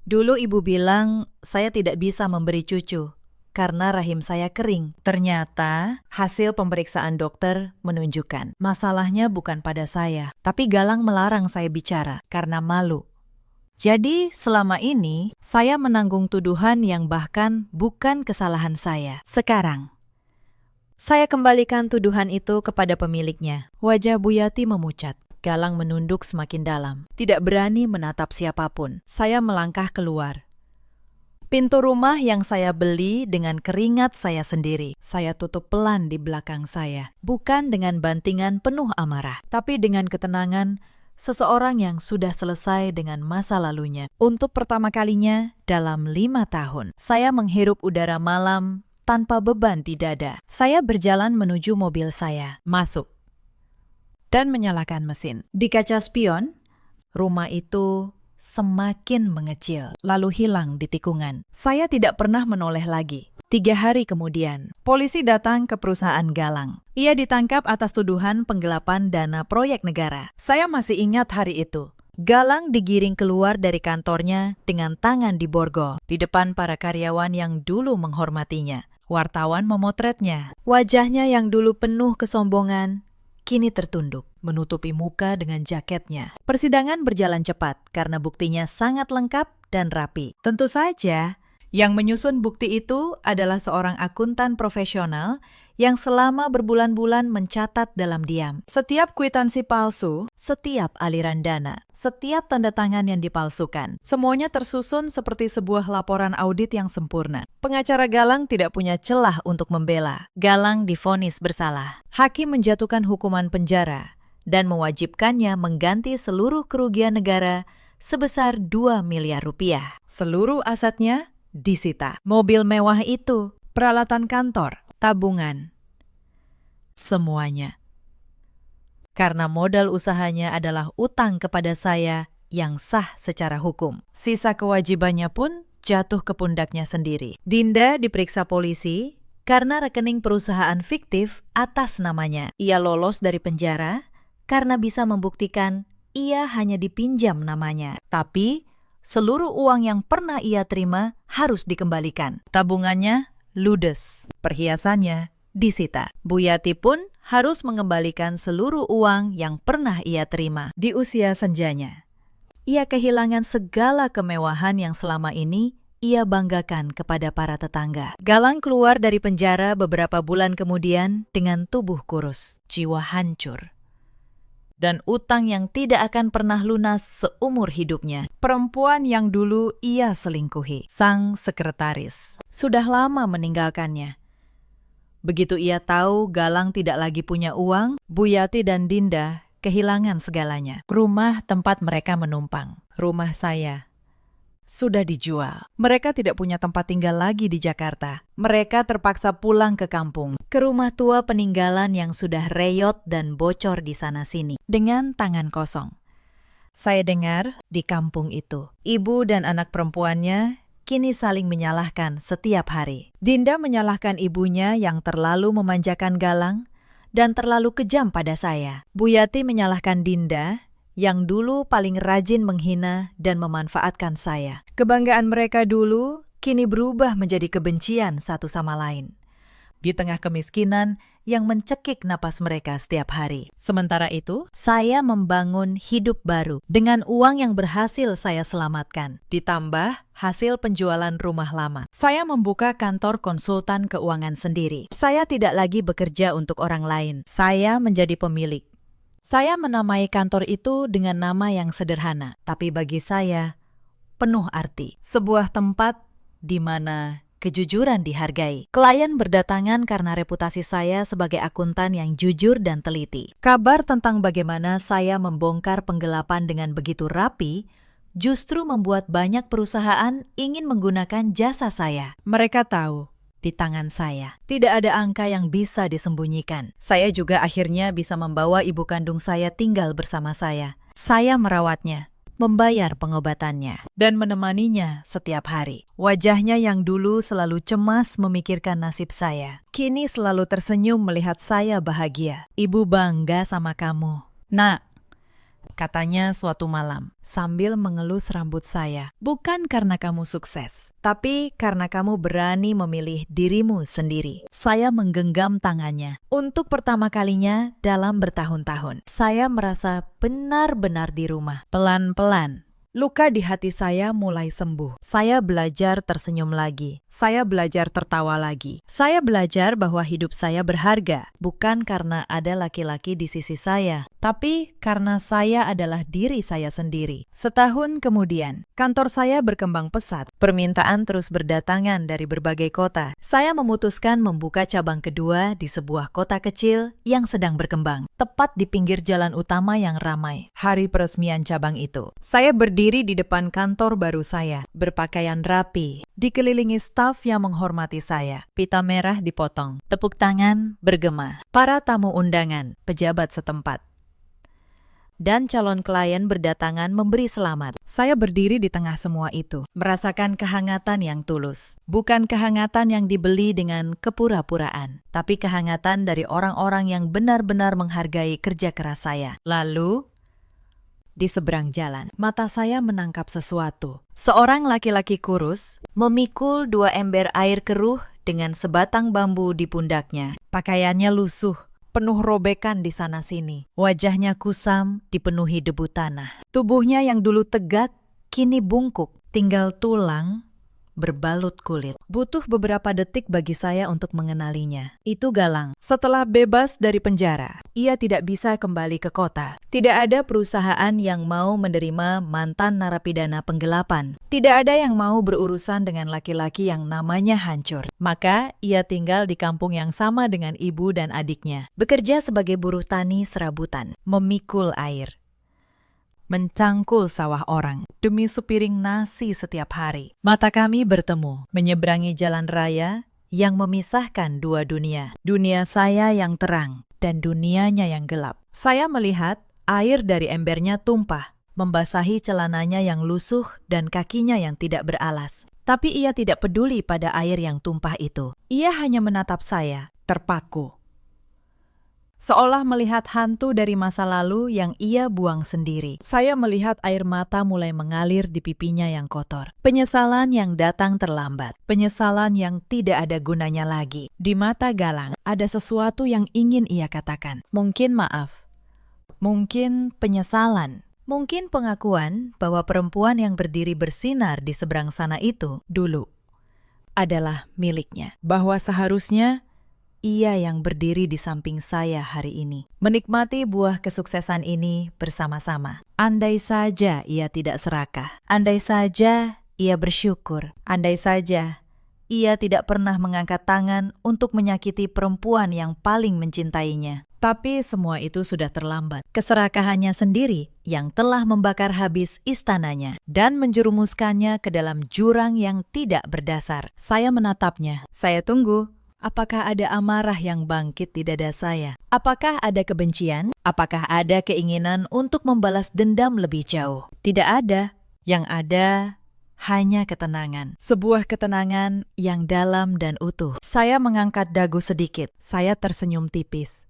dulu ibu bilang saya tidak bisa memberi cucu karena rahim saya kering. Ternyata hasil pemeriksaan dokter menunjukkan masalahnya bukan pada saya, tapi Galang melarang saya bicara karena malu. Jadi selama ini saya menanggung tuduhan yang bahkan bukan kesalahan saya. Sekarang Saya kembalikan tuduhan itu kepada pemiliknya. Wajah Bu Yati memucat. Galang menunduk semakin dalam. Tidak berani menatap siapapun. Saya melangkah keluar. Pintu rumah yang saya beli dengan keringat saya sendiri. Saya tutup pelan di belakang saya. Bukan dengan bantingan penuh amarah, tapi dengan ketenangan seseorang yang sudah selesai dengan masa lalunya. Untuk pertama kalinya dalam 5 tahun, saya menghirup udara malam tanpa beban di dada. Saya berjalan menuju mobil saya, masuk, dan menyalakan mesin. Di kaca spion, rumah itu semakin mengecil, lalu hilang di tikungan. Saya tidak pernah menoleh lagi. 3 hari kemudian, polisi datang ke perusahaan Galang. Ia ditangkap atas tuduhan penggelapan dana proyek negara. Saya masih ingat hari itu. Galang digiring keluar dari kantornya dengan tangan di borgol, di depan para karyawan yang dulu menghormatinya. Wartawan memotretnya. Wajahnya yang dulu penuh kesombongan, kini tertunduk, menutupi muka dengan jaketnya. Persidangan berjalan cepat karena buktinya sangat lengkap dan rapi. Tentu saja, yang menyusun bukti itu adalah seorang akuntan profesional yang selama berbulan-bulan mencatat dalam diam setiap kwitansi palsu, setiap aliran dana, setiap tanda tangan yang dipalsukan. Semuanya tersusun seperti sebuah laporan audit yang sempurna. Pengacara Galang tidak punya celah untuk membela. Galang divonis bersalah. Hakim menjatuhkan hukuman penjara dan mewajibkannya mengganti seluruh kerugian negara sebesar 2 miliar rupiah. Seluruh asetnya disita. Mobil mewah itu, peralatan kantor, tabungan, semuanya. Karena modal usahanya adalah utang kepada saya yang sah secara hukum. Sisa kewajibannya pun jatuh ke pundaknya sendiri. Dinda diperiksa polisi karena rekening perusahaan fiktif atas namanya. Ia lolos dari penjara karena bisa membuktikan ia hanya dipinjam namanya. Tapi seluruh uang yang pernah ia terima harus dikembalikan. Tabungannya ludes, perhiasannya disita. Bu Yati pun harus mengembalikan seluruh uang yang pernah ia terima. Di usia senjanya, ia kehilangan segala kemewahan yang selama ini ia banggakan kepada para tetangga. Galang keluar dari penjara beberapa bulan kemudian dengan tubuh kurus, jiwa hancur, dan utang yang tidak akan pernah lunas seumur hidupnya. Perempuan yang dulu ia selingkuhi, sang sekretaris, sudah lama meninggalkannya. Begitu ia tahu Galang tidak lagi punya uang, Bu Yati dan Dinda kehilangan segalanya. Rumah tempat mereka menumpang, rumah saya, sudah dijual. Mereka tidak punya tempat tinggal lagi di Jakarta. Mereka terpaksa pulang ke kampung, ke rumah tua peninggalan yang sudah reyot dan bocor di sana-sini, dengan tangan kosong. Saya dengar di kampung itu, ibu dan anak perempuannya kini saling menyalahkan setiap hari. Dinda menyalahkan ibunya yang terlalu memanjakan Galang dan terlalu kejam pada saya. Bu Yati menyalahkan Dinda yang dulu paling rajin menghina dan memanfaatkan saya. Kebanggaan mereka dulu kini berubah menjadi kebencian satu sama lain. Di tengah kemiskinan yang mencekik napas mereka setiap hari. Sementara itu, saya membangun hidup baru dengan uang yang berhasil saya selamatkan. Ditambah hasil penjualan rumah lama. Saya membuka kantor konsultan keuangan sendiri. Saya tidak lagi bekerja untuk orang lain. Saya menjadi pemilik. Saya menamai kantor itu dengan nama yang sederhana, tapi bagi saya penuh arti. Sebuah tempat di mana kejujuran dihargai. Klien berdatangan karena reputasi saya sebagai akuntan yang jujur dan teliti. Kabar tentang bagaimana saya membongkar penggelapan dengan begitu rapi justru membuat banyak perusahaan ingin menggunakan jasa saya. Mereka tahu di tangan saya tidak ada angka yang bisa disembunyikan. Saya juga akhirnya bisa membawa ibu kandung saya tinggal bersama saya. Saya merawatnya, membayar pengobatannya, dan menemaninya setiap hari. Wajahnya yang dulu selalu cemas memikirkan nasib saya, kini selalu tersenyum melihat saya bahagia. Ibu bangga sama kamu, Nak, katanya suatu malam sambil mengelus rambut saya. Bukan karena kamu sukses, tapi karena kamu berani memilih dirimu sendiri. Saya menggenggam tangannya. Untuk pertama kalinya dalam bertahun-tahun, saya merasa benar-benar di rumah. Pelan-pelan, Luka di hati saya mulai sembuh. Saya belajar tersenyum lagi. Saya belajar tertawa lagi. Saya belajar bahwa hidup saya berharga, bukan karena ada laki-laki di sisi saya, tapi karena saya adalah diri saya sendiri. Setahun kemudian, kantor saya berkembang pesat. Permintaan terus berdatangan dari berbagai kota. Saya memutuskan membuka cabang kedua di sebuah kota kecil yang sedang berkembang, tepat di pinggir jalan utama yang ramai. Hari peresmian cabang itu, saya berdiri di depan kantor baru saya, berpakaian rapi, dikelilingi staf yang menghormati saya. Pita merah dipotong, tepuk tangan bergema. Para tamu undangan, pejabat setempat, dan calon klien berdatangan memberi selamat. Saya berdiri di tengah semua itu, merasakan kehangatan yang tulus. Bukan kehangatan yang dibeli dengan kepura-puraan, tapi kehangatan dari orang-orang yang benar-benar menghargai kerja keras saya. Lalu, di seberang jalan, mata saya menangkap sesuatu. Seorang laki-laki kurus memikul 2 ember air keruh dengan sebatang bambu di pundaknya. Pakaiannya lusuh, penuh robekan di sana-sini. Wajahnya kusam, dipenuhi debu tanah. Tubuhnya yang dulu tegak, kini bungkuk, tinggal tulang berbalut kulit. Butuh beberapa detik bagi saya untuk mengenalinya. Itu Galang. Setelah bebas dari penjara, ia tidak bisa kembali ke kota. Tidak ada perusahaan yang mau menerima mantan narapidana penggelapan. Tidak ada yang mau berurusan dengan laki-laki yang namanya hancur. Maka ia tinggal di kampung yang sama dengan ibu dan adiknya. Bekerja sebagai buruh tani serabutan, memikul air, mencangkul sawah orang demi sepiring nasi setiap hari. Mata kami bertemu, menyeberangi jalan raya yang memisahkan dua dunia. Dunia saya yang terang dan dunianya yang gelap. Saya melihat air dari embernya tumpah, membasahi celananya yang lusuh dan kakinya yang tidak beralas. Tapi ia tidak peduli pada air yang tumpah itu. Ia hanya menatap saya, terpaku, seolah melihat hantu dari masa lalu yang ia buang sendiri. Saya melihat air mata mulai mengalir di pipinya yang kotor. Penyesalan yang datang terlambat. Penyesalan yang tidak ada gunanya lagi. Di mata Galang, ada sesuatu yang ingin ia katakan. Mungkin maaf. Mungkin penyesalan. Mungkin pengakuan bahwa perempuan yang berdiri bersinar di seberang sana itu dulu adalah miliknya. Bahwa seharusnya ia yang berdiri di samping saya hari ini, menikmati buah kesuksesan ini bersama-sama. Andai saja ia tidak serakah, andai saja ia bersyukur, andai saja ia tidak pernah mengangkat tangan untuk menyakiti perempuan yang paling mencintainya. Tapi semua itu sudah terlambat. Keserakahannya sendiri yang telah membakar habis istananya dan menjerumuskannya ke dalam jurang yang tidak berdasar. Saya menatapnya, saya tunggu. Apakah ada amarah yang bangkit di dada saya? Apakah ada kebencian? Apakah ada keinginan untuk membalas dendam lebih jauh? Tidak ada. Yang ada hanya ketenangan. Sebuah ketenangan yang dalam dan utuh. Saya mengangkat dagu sedikit. Saya tersenyum tipis.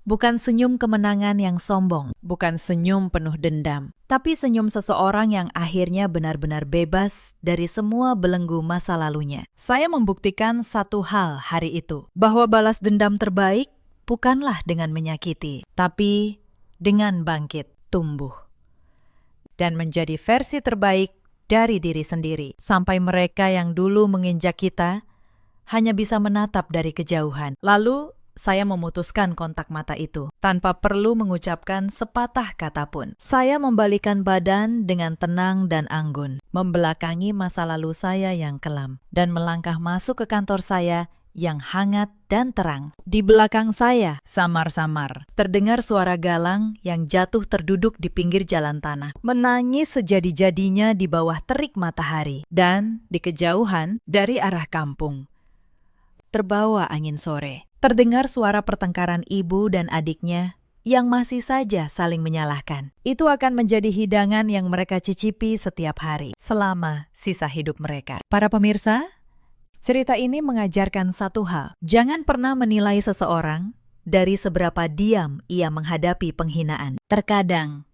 Bukan senyum kemenangan yang sombong, bukan senyum penuh dendam, tapi senyum seseorang yang akhirnya benar-benar bebas dari semua belenggu masa lalunya. Saya membuktikan satu hal hari itu, bahwa balas dendam terbaik bukanlah dengan menyakiti, tapi dengan bangkit, tumbuh, dan menjadi versi terbaik dari diri sendiri. Sampai mereka yang dulu menginjak kita hanya bisa menatap dari kejauhan. Lalu saya memutuskan kontak mata itu, tanpa perlu mengucapkan sepatah kata pun. Saya membalikan badan dengan tenang dan anggun, membelakangi masa lalu saya yang kelam, dan melangkah masuk ke kantor saya yang hangat dan terang. Di belakang saya, samar-samar, terdengar suara Galang yang jatuh terduduk di pinggir jalan tanah, menangis sejadi-jadinya di bawah terik matahari, dan di kejauhan dari arah kampung, terbawa angin sore, terdengar suara pertengkaran ibu dan adiknya yang masih saja saling menyalahkan. Itu akan menjadi hidangan yang mereka cicipi setiap hari selama sisa hidup mereka. Para pemirsa, cerita ini mengajarkan satu hal. Jangan pernah menilai seseorang dari seberapa diam ia menghadapi penghinaan. Terkadang,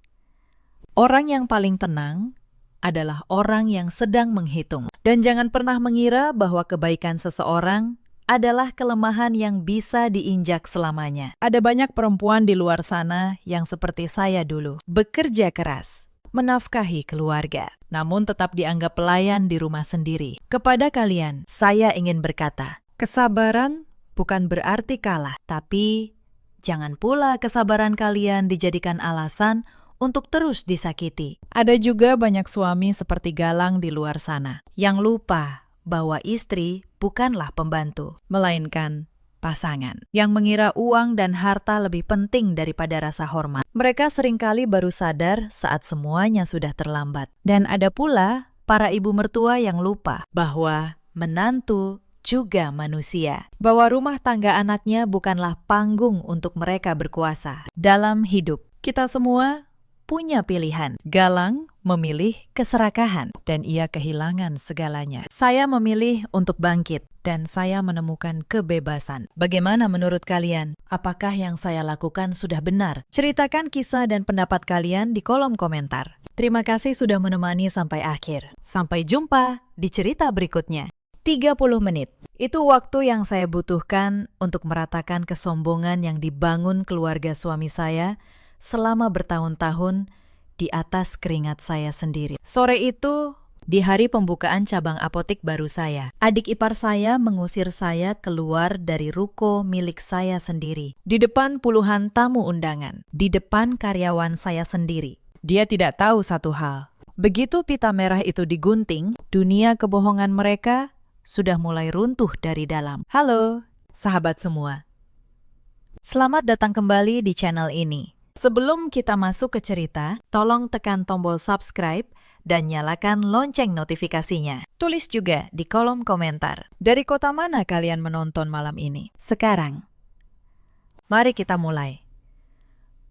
orang yang paling tenang adalah orang yang sedang menghitung. Dan jangan pernah mengira bahwa kebaikan seseorang adalah kelemahan yang bisa diinjak selamanya. Ada banyak perempuan di luar sana yang seperti saya dulu, bekerja keras, menafkahi keluarga, namun tetap dianggap pelayan di rumah sendiri. Kepada kalian, saya ingin berkata, kesabaran bukan berarti kalah, tapi jangan pula kesabaran kalian dijadikan alasan untuk terus disakiti. Ada juga banyak suami seperti Galang di luar sana yang lupa bahwa istri bukanlah pembantu, melainkan pasangan, yang mengira uang dan harta lebih penting daripada rasa hormat. Mereka seringkali baru sadar saat semuanya sudah terlambat. Dan ada pula para ibu mertua yang lupa bahwa menantu juga manusia, bahwa rumah tangga anaknya bukanlah panggung untuk mereka berkuasa. Dalam hidup, kita semua punya pilihan. Galang memilih keserakahan, dan ia kehilangan segalanya. Saya memilih untuk bangkit, dan saya menemukan kebebasan. Bagaimana menurut kalian? Apakah yang saya lakukan sudah benar? Ceritakan kisah dan pendapat kalian di kolom komentar. Terima kasih sudah menemani sampai akhir. Sampai jumpa di cerita berikutnya. 30 menit. Itu waktu yang saya butuhkan untuk meratakan kesombongan yang dibangun keluarga suami saya selama bertahun-tahun di atas keringat saya sendiri. Sore itu, di hari pembukaan cabang apotek baru saya, adik ipar saya mengusir saya keluar dari ruko milik saya sendiri. Di depan puluhan tamu undangan, di depan karyawan saya sendiri. Dia tidak tahu satu hal. Begitu pita merah itu digunting, dunia kebohongan mereka sudah mulai runtuh dari dalam. Halo, sahabat semua. Selamat datang kembali di channel ini. Sebelum kita masuk ke cerita, tolong tekan tombol subscribe dan nyalakan lonceng notifikasinya. Tulis juga di kolom komentar, dari kota mana kalian menonton malam ini. Sekarang, mari kita mulai.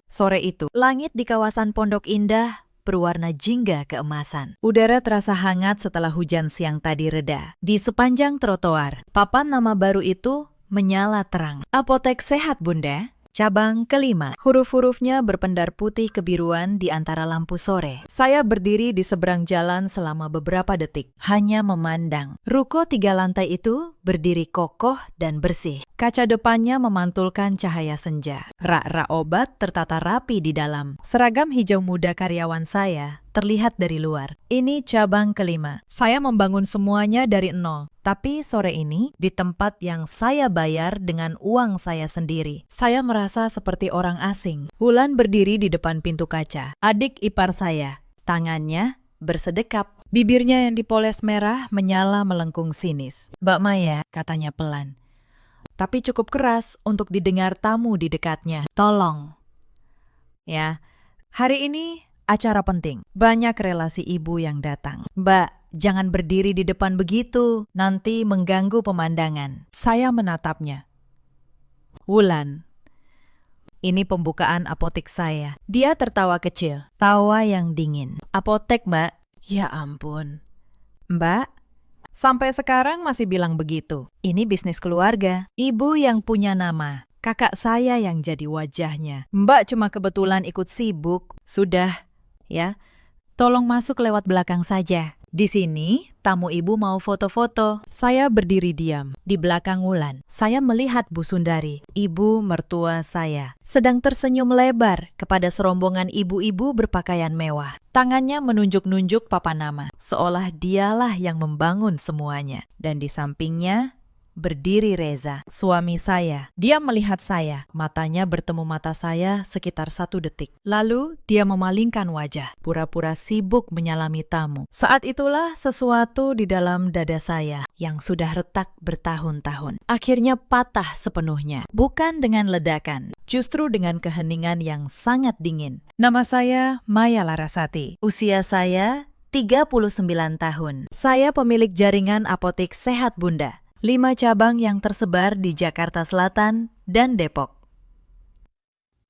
Sore itu, langit di kawasan Pondok Indah berwarna jingga keemasan. Udara terasa hangat setelah hujan siang tadi reda. Di sepanjang trotoar, papan nama baru itu menyala terang. Apotek Sehat Bunda, cabang kelima. Huruf-hurufnya berpendar putih kebiruan di antara lampu sore. Saya berdiri di seberang jalan selama beberapa detik, hanya memandang. Ruko 3 lantai itu berdiri kokoh dan bersih. Kaca depannya memantulkan cahaya senja. Rak-rak obat tertata rapi di dalam. Seragam hijau muda karyawan saya terlihat dari luar. Ini cabang kelima. Saya membangun semuanya dari nol. Tapi sore ini, di tempat yang saya bayar dengan uang saya sendiri, saya merasa seperti orang asing. Wulan berdiri di depan pintu kaca. Adik ipar saya, tangannya bersedekap. Bibirnya yang dipoles merah menyala melengkung sinis. "Mbak Maya," katanya pelan, tapi cukup keras untuk didengar tamu di dekatnya. "Tolong. Ya, hari ini acara penting. Banyak relasi ibu yang datang. Mbak, jangan berdiri di depan begitu, nanti mengganggu pemandangan." Saya menatapnya. "Wulan, ini pembukaan apotek saya." Dia tertawa kecil, tawa yang dingin. "Apotek, Mbak." "Ya ampun. Mbak, sampai sekarang masih bilang begitu. Ini bisnis keluarga. Ibu yang punya nama, kakak saya yang jadi wajahnya. Mbak cuma kebetulan ikut sibuk." "Sudah, ya. Tolong masuk lewat belakang saja. Di sini, tamu ibu mau foto-foto." Saya berdiri diam di belakang Wulan. Saya melihat Bu Sundari, ibu mertua saya, sedang tersenyum lebar kepada serombongan ibu-ibu berpakaian mewah. Tangannya menunjuk-nunjuk papan nama, seolah dialah yang membangun semuanya. Dan di sampingnya berdiri Reza, suami saya. Dia melihat saya, matanya bertemu mata saya sekitar 1 detik. Lalu dia memalingkan wajah, pura-pura sibuk menyalami tamu. Saat itulah sesuatu di dalam dada saya yang sudah retak bertahun-tahun akhirnya patah sepenuhnya. Bukan dengan ledakan, justru dengan keheningan yang sangat dingin. Nama saya Maya Larasati. Usia saya 39 tahun. Saya pemilik jaringan apotek Sehat Bunda. 5 cabang yang tersebar di Jakarta Selatan dan Depok.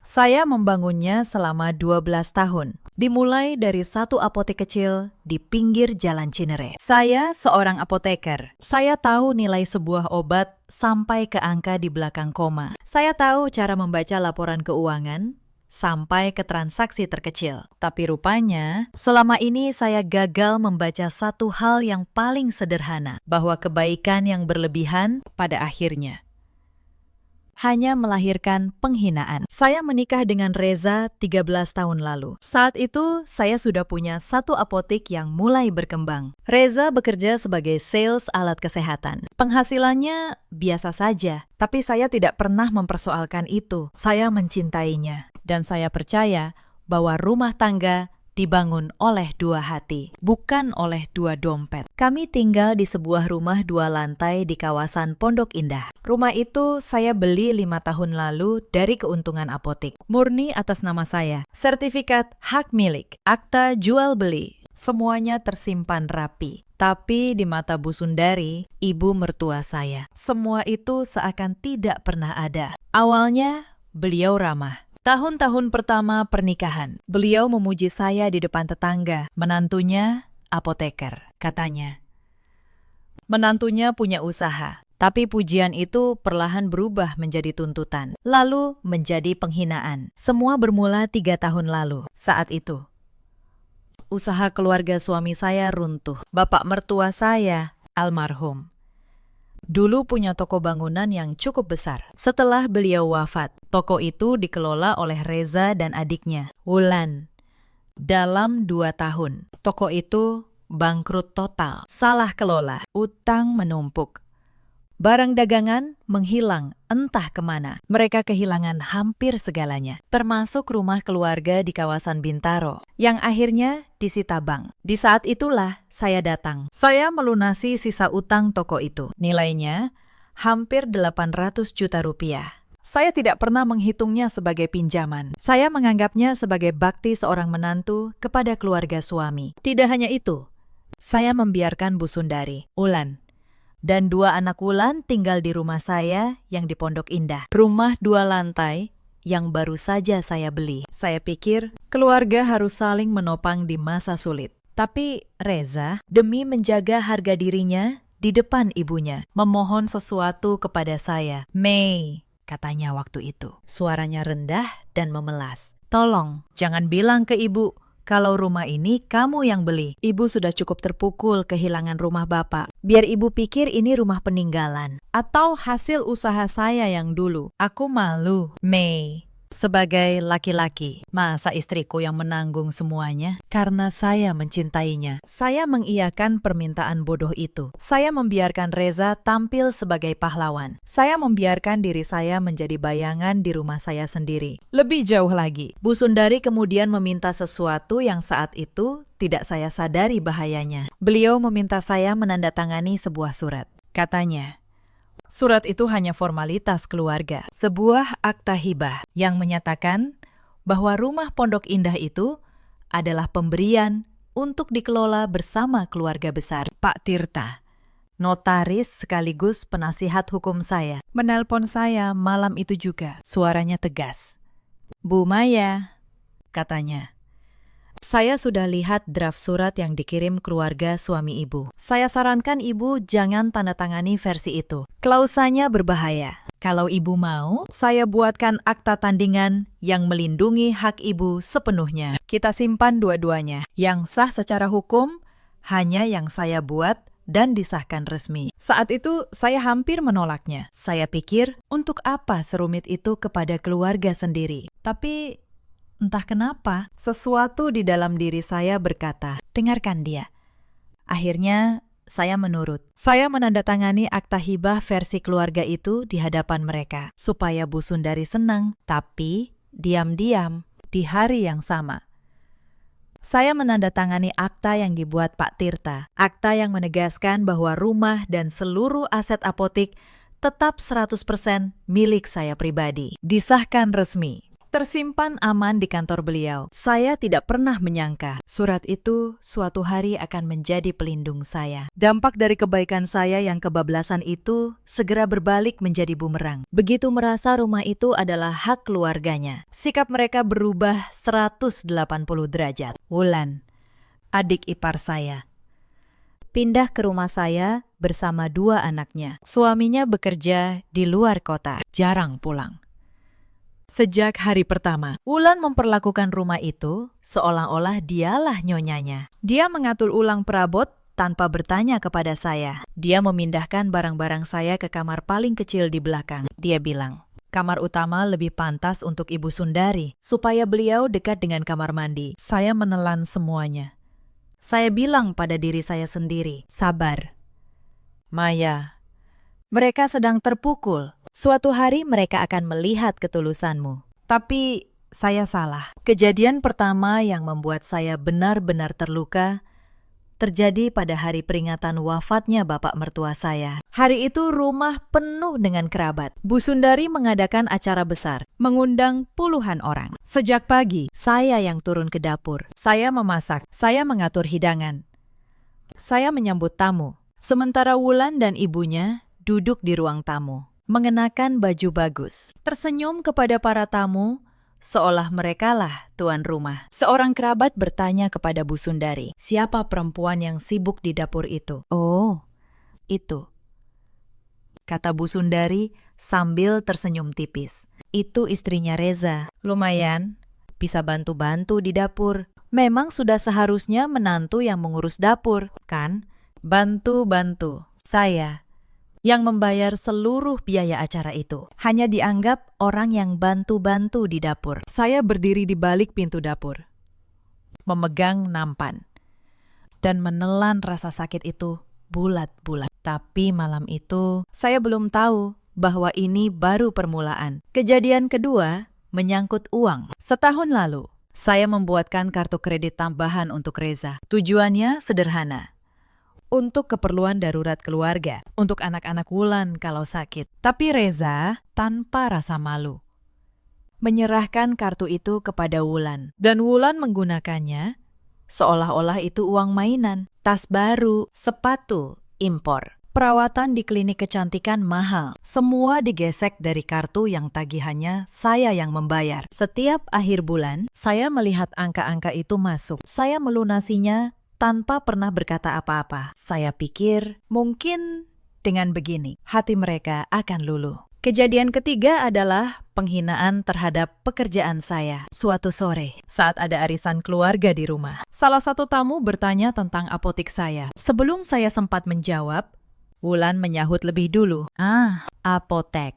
Saya membangunnya selama 12 tahun, dimulai dari 1 apotek kecil di pinggir Jalan Cinere. Saya seorang apoteker. Saya tahu nilai sebuah obat sampai ke angka di belakang koma. Saya tahu cara membaca laporan keuangan sampai ke transaksi terkecil. Tapi rupanya, selama ini saya gagal membaca satu hal yang paling sederhana, bahwa kebaikan yang berlebihan pada akhirnya hanya melahirkan penghinaan. Saya menikah dengan Reza 13 tahun lalu. Saat itu, saya sudah punya satu apotik yang mulai berkembang. Reza bekerja sebagai sales alat kesehatan. Penghasilannya biasa saja, tapi saya tidak pernah mempersoalkan itu. Saya mencintainya, dan saya percaya bahwa rumah tangga dibangun oleh dua hati, bukan oleh dua dompet. Kami tinggal di sebuah rumah 2 lantai di kawasan Pondok Indah. Rumah itu saya beli 5 tahun lalu dari keuntungan apotik. Murni atas nama saya. Sertifikat hak milik, akta jual beli, semuanya tersimpan rapi. Tapi di mata Bu Sundari, ibu mertua saya, semua itu seakan tidak pernah ada. Awalnya, beliau ramah. Tahun-tahun pertama pernikahan, beliau memuji saya di depan tetangga. Menantunya apoteker, katanya. Menantunya punya usaha, tapi pujian itu perlahan berubah menjadi tuntutan, lalu menjadi penghinaan. Semua bermula 3 tahun lalu. Saat itu, usaha keluarga suami saya runtuh. Bapak mertua saya, almarhum, dulu punya toko bangunan yang cukup besar. Setelah beliau wafat, toko itu dikelola oleh Reza dan adiknya, Wulan. Dalam 2 tahun, toko itu bangkrut total. Salah kelola, utang menumpuk. Barang dagangan menghilang entah kemana. Mereka kehilangan hampir segalanya, termasuk rumah keluarga di kawasan Bintaro, yang akhirnya disita bank. Di saat itulah saya datang. Saya melunasi sisa utang toko itu. Nilainya hampir 800 juta rupiah. Saya tidak pernah menghitungnya sebagai pinjaman. Saya menganggapnya sebagai bakti seorang menantu kepada keluarga suami. Tidak hanya itu, saya membiarkan Bu Sundari, Wulan, dan 2 anak Wulan tinggal di rumah saya yang di Pondok Indah. Rumah 2 lantai yang baru saja saya beli. Saya pikir keluarga harus saling menopang di masa sulit. Tapi Reza, demi menjaga harga dirinya di depan ibunya, memohon sesuatu kepada saya. Mei, katanya waktu itu. Suaranya rendah dan memelas. Tolong, jangan bilang ke ibu kalau rumah ini kamu yang beli. Ibu sudah cukup terpukul kehilangan rumah bapak. Biar ibu pikir ini rumah peninggalan atau hasil usaha saya yang dulu. Aku malu, Mei. Sebagai laki-laki, masa istriku yang menanggung semuanya? Karena saya mencintainya, saya mengiyakan permintaan bodoh itu. Saya membiarkan Reza tampil sebagai pahlawan. Saya membiarkan diri saya menjadi bayangan di rumah saya sendiri. Lebih jauh lagi, Bu Sundari kemudian meminta sesuatu yang saat itu tidak saya sadari bahayanya. Beliau meminta saya menandatangani sebuah surat. Katanya, surat itu hanya formalitas keluarga, sebuah akta hibah yang menyatakan bahwa rumah Pondok Indah itu adalah pemberian untuk dikelola bersama keluarga besar. Pak Tirta, notaris sekaligus penasihat hukum saya, menelpon saya malam itu juga. Suaranya tegas. Bu Maya, katanya, saya sudah lihat draft surat yang dikirim keluarga suami ibu. Saya sarankan ibu jangan tanda tangani versi itu. Klausanya berbahaya. Kalau ibu mau, saya buatkan akta tandingan yang melindungi hak ibu sepenuhnya. Kita simpan dua-duanya. Yang sah secara hukum, hanya yang saya buat dan disahkan resmi. Saat itu, saya hampir menolaknya. Saya pikir, untuk apa serumit itu kepada keluarga sendiri? Tapi entah kenapa, sesuatu di dalam diri saya berkata, dengarkan dia. Akhirnya, saya menurut. Saya menandatangani akta hibah versi keluarga itu di hadapan mereka, supaya Bu Sundari senang, tapi diam-diam di hari yang sama. Saya menandatangani akta yang dibuat Pak Tirta, akta yang menegaskan bahwa rumah dan seluruh aset apotik tetap 100% milik saya pribadi. Disahkan resmi. Tersimpan aman di kantor beliau. Saya tidak pernah menyangka surat itu suatu hari akan menjadi pelindung saya. Dampak dari kebaikan saya yang kebablasan itu segera berbalik menjadi bumerang. Begitu merasa rumah itu adalah hak keluarganya, sikap mereka berubah 180 derajat. Wulan, adik ipar saya, pindah ke rumah saya bersama 2 anaknya. Suaminya bekerja di luar kota, jarang pulang. Sejak hari pertama, Wulan memperlakukan rumah itu seolah-olah dialah nyonyanya. Dia mengatur ulang perabot tanpa bertanya kepada saya. Dia memindahkan barang-barang saya ke kamar paling kecil di belakang. Dia bilang, Kamar utama lebih pantas untuk Ibu Sundari, supaya beliau dekat dengan kamar mandi. Saya menelan semuanya. Saya bilang pada diri saya sendiri, sabar. Maya, mereka sedang terpukul. Suatu hari mereka akan melihat ketulusanmu. Tapi saya salah. Kejadian pertama yang membuat saya benar-benar terluka terjadi pada hari peringatan wafatnya bapak mertua saya. Hari itu rumah penuh dengan kerabat. Bu Sundari mengadakan acara besar, mengundang puluhan orang. Sejak pagi, saya yang turun ke dapur. Saya memasak, saya mengatur hidangan. Saya menyambut tamu. Sementara Wulan dan ibunya duduk di ruang tamu, mengenakan baju bagus, tersenyum kepada para tamu, seolah merekalah tuan rumah. Seorang kerabat bertanya kepada Bu Sundari, siapa perempuan yang sibuk di dapur itu? Oh, itu, kata Bu Sundari sambil tersenyum tipis. Itu istrinya Reza. Lumayan, bisa bantu-bantu di dapur. Memang sudah seharusnya menantu yang mengurus dapur, kan? Bantu-bantu. Saya yang membayar seluruh biaya acara itu. Hanya dianggap orang yang bantu-bantu di dapur. Saya berdiri di balik pintu dapur, memegang nampan, dan menelan rasa sakit itu bulat-bulat. Tapi malam itu, saya belum tahu bahwa ini baru permulaan. Kejadian kedua menyangkut uang. Setahun lalu, saya membuatkan kartu kredit tambahan untuk Reza. Tujuannya sederhana, untuk keperluan darurat keluarga, untuk anak-anak Wulan kalau sakit. Tapi Reza, tanpa rasa malu, menyerahkan kartu itu kepada Wulan. Dan Wulan menggunakannya seolah-olah itu uang mainan. Tas baru, sepatu, impor. Perawatan di klinik kecantikan mahal. Semua digesek dari kartu yang tagihannya saya yang membayar. Setiap akhir bulan, saya melihat angka-angka itu masuk. Saya melunasinya tanpa pernah berkata apa-apa. Saya pikir, mungkin dengan begini, hati mereka akan luluh. Kejadian ketiga adalah penghinaan terhadap pekerjaan saya. Suatu sore, saat ada arisan keluarga di rumah, salah satu tamu bertanya tentang apotik saya. Sebelum saya sempat menjawab, Wulan menyahut lebih dulu. Apotek,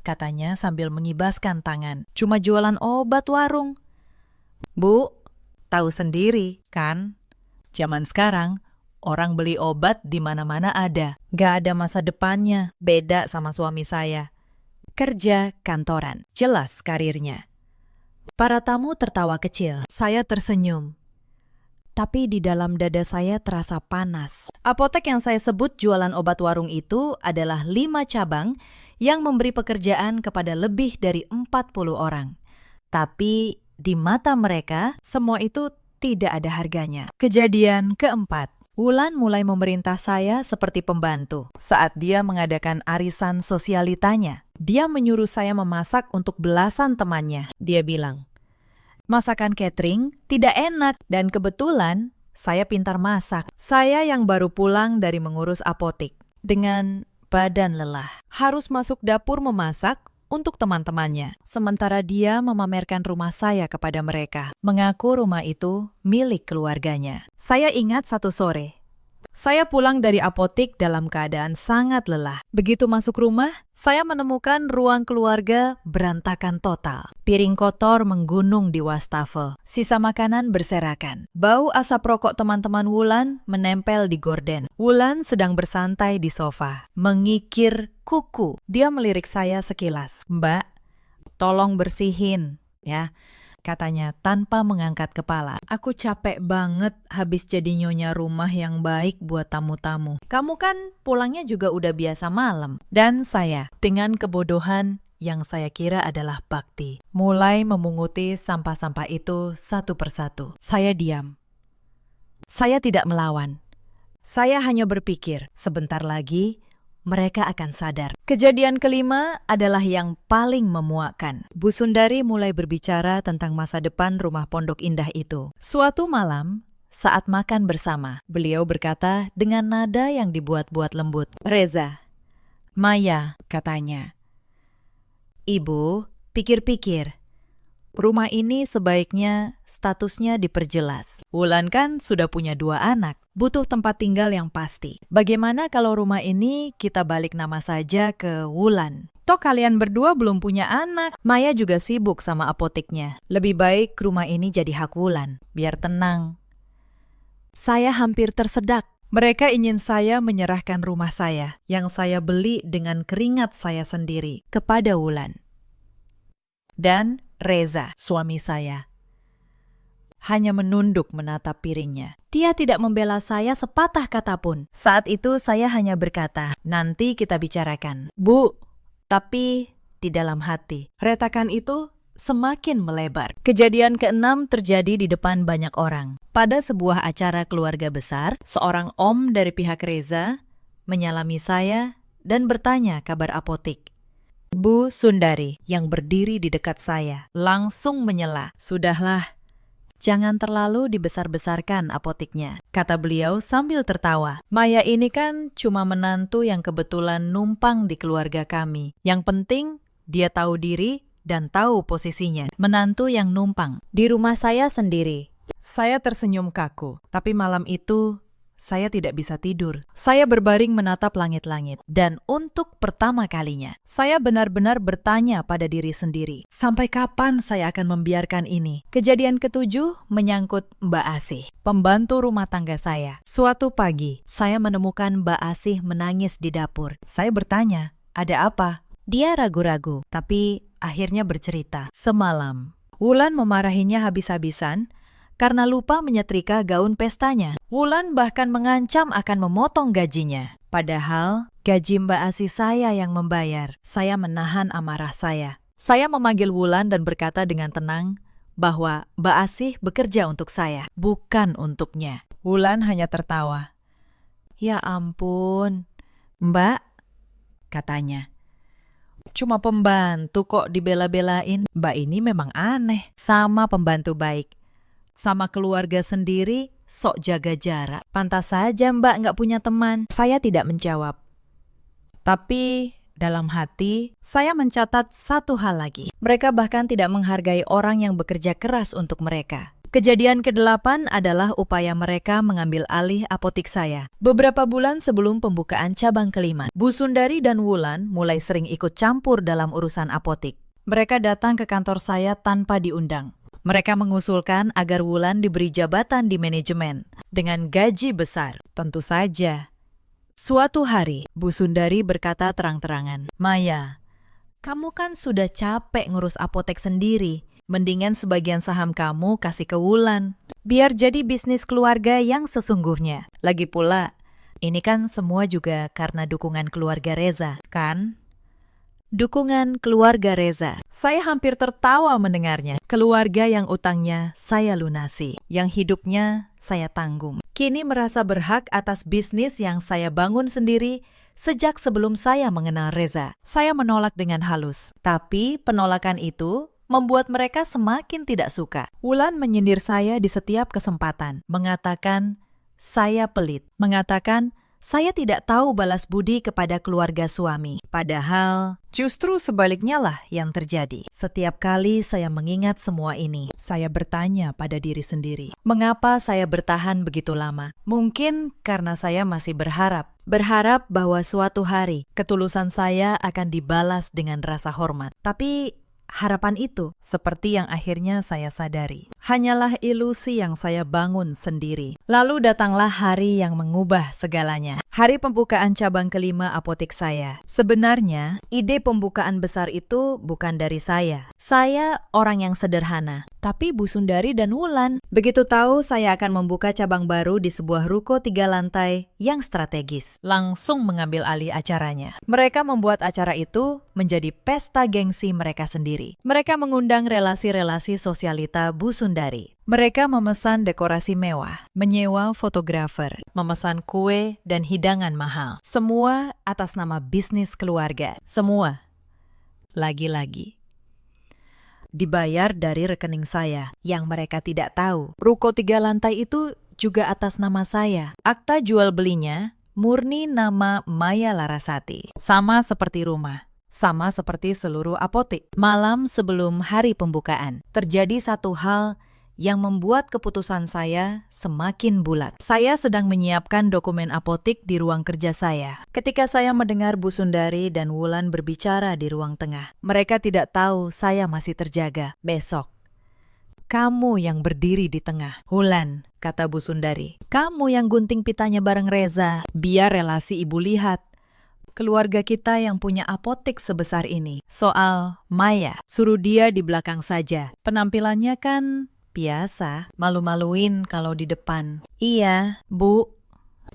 katanya sambil mengibaskan tangan. Cuma jualan obat warung. Bu, tahu sendiri, kan? Zaman sekarang, orang beli obat di mana-mana ada. Gak ada masa depannya. Beda sama suami saya. Kerja kantoran. Jelas karirnya. Para tamu tertawa kecil. Saya tersenyum. Tapi di dalam dada saya terasa panas. Apotek yang saya sebut jualan obat warung itu adalah 5 cabang yang memberi pekerjaan kepada lebih dari 40 orang. Tapi di mata mereka, semua itu tidak ada harganya. Kejadian keempat, Wulan mulai memerintah saya seperti pembantu. Saat dia mengadakan arisan sosialitanya, dia menyuruh saya memasak untuk belasan temannya. Dia bilang, masakan catering tidak enak, dan kebetulan saya pintar masak. Saya yang baru pulang dari mengurus apotik, dengan badan lelah, harus masuk dapur memasak untuk teman-temannya. Sementara dia memamerkan rumah saya kepada mereka, mengaku rumah itu milik keluarganya. Saya ingat satu sore, saya pulang dari apotik dalam keadaan sangat lelah. Begitu masuk rumah, saya menemukan ruang keluarga berantakan total. Piring kotor menggunung di wastafel, sisa makanan berserakan. Bau asap rokok teman-teman Wulan menempel di gorden. Wulan sedang bersantai di sofa, mengikir kuku. Dia melirik saya sekilas. Mbak, tolong bersihin, ya, katanya tanpa mengangkat kepala. Aku capek banget habis jadi nyonya rumah yang baik buat tamu-tamu. Kamu kan pulangnya juga udah biasa malam. Dan saya, dengan kebodohan yang saya kira adalah bakti, mulai memunguti sampah-sampah itu satu persatu. Saya diam. Saya tidak melawan. Saya hanya berpikir, sebentar lagi mereka akan sadar. Kejadian kelima adalah yang paling memuakkan. Bu Sundari mulai berbicara tentang masa depan rumah pondok indah itu. Suatu malam, saat makan bersama, beliau berkata dengan nada yang dibuat-buat lembut. Reza, Maya, katanya. Ibu, pikir-pikir. Rumah ini sebaiknya statusnya diperjelas. Wulan kan sudah punya 2 anak, butuh tempat tinggal yang pasti. Bagaimana kalau rumah ini kita balik nama saja ke Wulan? Toh kalian berdua belum punya anak. Maya juga sibuk sama apoteknya. Lebih baik rumah ini jadi hak Wulan, biar tenang. Saya hampir tersedak. Mereka ingin saya menyerahkan rumah saya, yang saya beli dengan keringat saya sendiri, kepada Wulan. Dan Reza, suami saya, hanya menunduk menatap piringnya. Dia tidak membela saya sepatah kata pun. Saat itu saya hanya berkata, nanti kita bicarakan. Bu, tapi di dalam hati, retakan itu semakin melebar. Kejadian ke-6 terjadi di depan banyak orang. Pada sebuah acara keluarga besar, seorang om dari pihak Reza menyalami saya dan bertanya kabar apotek. Bu Sundari yang berdiri di dekat saya langsung menyela. Sudahlah, jangan terlalu dibesar-besarkan apoteknya, kata beliau sambil tertawa. Maya ini kan cuma menantu yang kebetulan numpang di keluarga kami. Yang penting dia tahu diri dan tahu posisinya. Menantu yang numpang di rumah saya sendiri. Saya tersenyum kaku, tapi malam itu saya tidak bisa tidur. Saya berbaring menatap langit-langit. Dan untuk pertama kalinya, saya benar-benar bertanya pada diri sendiri, sampai kapan saya akan membiarkan ini? Kejadian ke-7 menyangkut Mbak Asih, pembantu rumah tangga saya. Suatu pagi, saya menemukan Mbak Asih menangis di dapur. Saya bertanya, ada apa? Dia ragu-ragu, tapi akhirnya bercerita. Semalam, Wulan memarahinya habis-habisan karena lupa menyetrika gaun pestanya. Wulan bahkan mengancam akan memotong gajinya. Padahal gaji Mbak Asih saya yang membayar. Saya menahan amarah saya. Saya memanggil Wulan dan berkata dengan tenang bahwa Mbak Asih bekerja untuk saya, bukan untuknya. Wulan hanya tertawa. Ya ampun, Mbak, katanya. Cuma pembantu kok dibela-belain. Mbak ini memang aneh. Sama pembantu baik, sama keluarga sendiri, sok jaga jarak. Pantas saja Mbak nggak punya teman. Saya tidak menjawab. Tapi dalam hati, saya mencatat satu hal lagi. Mereka bahkan tidak menghargai orang yang bekerja keras untuk mereka. Kejadian ke-8 adalah upaya mereka mengambil alih apotek saya. Beberapa bulan sebelum pembukaan cabang ke-5, Bu Sundari dan Wulan mulai sering ikut campur dalam urusan apotek. Mereka datang ke kantor saya tanpa diundang. Mereka mengusulkan agar Wulan diberi jabatan di manajemen dengan gaji besar. Tentu saja. Suatu hari, Bu Sundari berkata terang-terangan, Maya, kamu kan sudah capek ngurus apotek sendiri. Mendingan sebagian saham kamu kasih ke Wulan, biar jadi bisnis keluarga yang sesungguhnya. Lagi pula, ini kan semua juga karena dukungan keluarga Reza, kan? Dukungan keluarga Reza. Saya hampir tertawa mendengarnya. Keluarga yang utangnya saya lunasi, yang hidupnya saya tanggung. Kini merasa berhak atas bisnis yang saya bangun sendiri sejak sebelum saya mengenal Reza. Saya menolak dengan halus, tapi penolakan itu membuat mereka semakin tidak suka. Wulan menyindir saya di setiap kesempatan, mengatakan saya pelit, mengatakan saya tidak tahu balas budi kepada keluarga suami. Padahal justru sebaliknya lah yang terjadi. Setiap kali saya mengingat semua ini, saya bertanya pada diri sendiri, mengapa saya bertahan begitu lama? Mungkin karena saya masih berharap bahwa suatu hari ketulusan saya akan dibalas dengan rasa hormat. Tapi harapan itu, seperti yang akhirnya saya sadari, hanyalah ilusi yang saya bangun sendiri. Lalu datanglah hari yang mengubah segalanya. Hari pembukaan cabang ke-5 apotek saya. Sebenarnya, ide pembukaan besar itu bukan dari saya. Saya orang yang sederhana. Tapi Bu Sundari dan Wulan begitu tahu saya akan membuka cabang baru di sebuah ruko 3 lantai yang strategis, langsung mengambil alih acaranya. Mereka membuat acara itu menjadi pesta gengsi mereka sendiri. Mereka mengundang relasi-relasi sosialita Bu Sundari. Mereka memesan dekorasi mewah, menyewa fotografer, memesan kue dan hidangan mahal. Semua atas nama bisnis keluarga. Semua. Lagi-lagi dibayar dari rekening saya, yang mereka tidak tahu. Ruko 3 lantai itu juga atas nama saya. Akta jual belinya murni nama Maya Larasati. Sama seperti rumah, sama seperti seluruh apotek. Malam sebelum hari pembukaan, terjadi satu hal yang membuat keputusan saya semakin bulat. Saya sedang menyiapkan dokumen apotik di ruang kerja saya. Ketika saya mendengar Bu Sundari dan Wulan berbicara di ruang tengah, mereka tidak tahu saya masih terjaga. Besok, kamu yang berdiri di tengah. Wulan, kata Bu Sundari. Kamu yang gunting pitanya bareng Reza. Biar relasi ibu lihat. Keluarga kita yang punya apotek sebesar ini. Soal Maya, suruh dia di belakang saja. Penampilannya kan biasa, malu-maluin kalau di depan. Iya, Bu,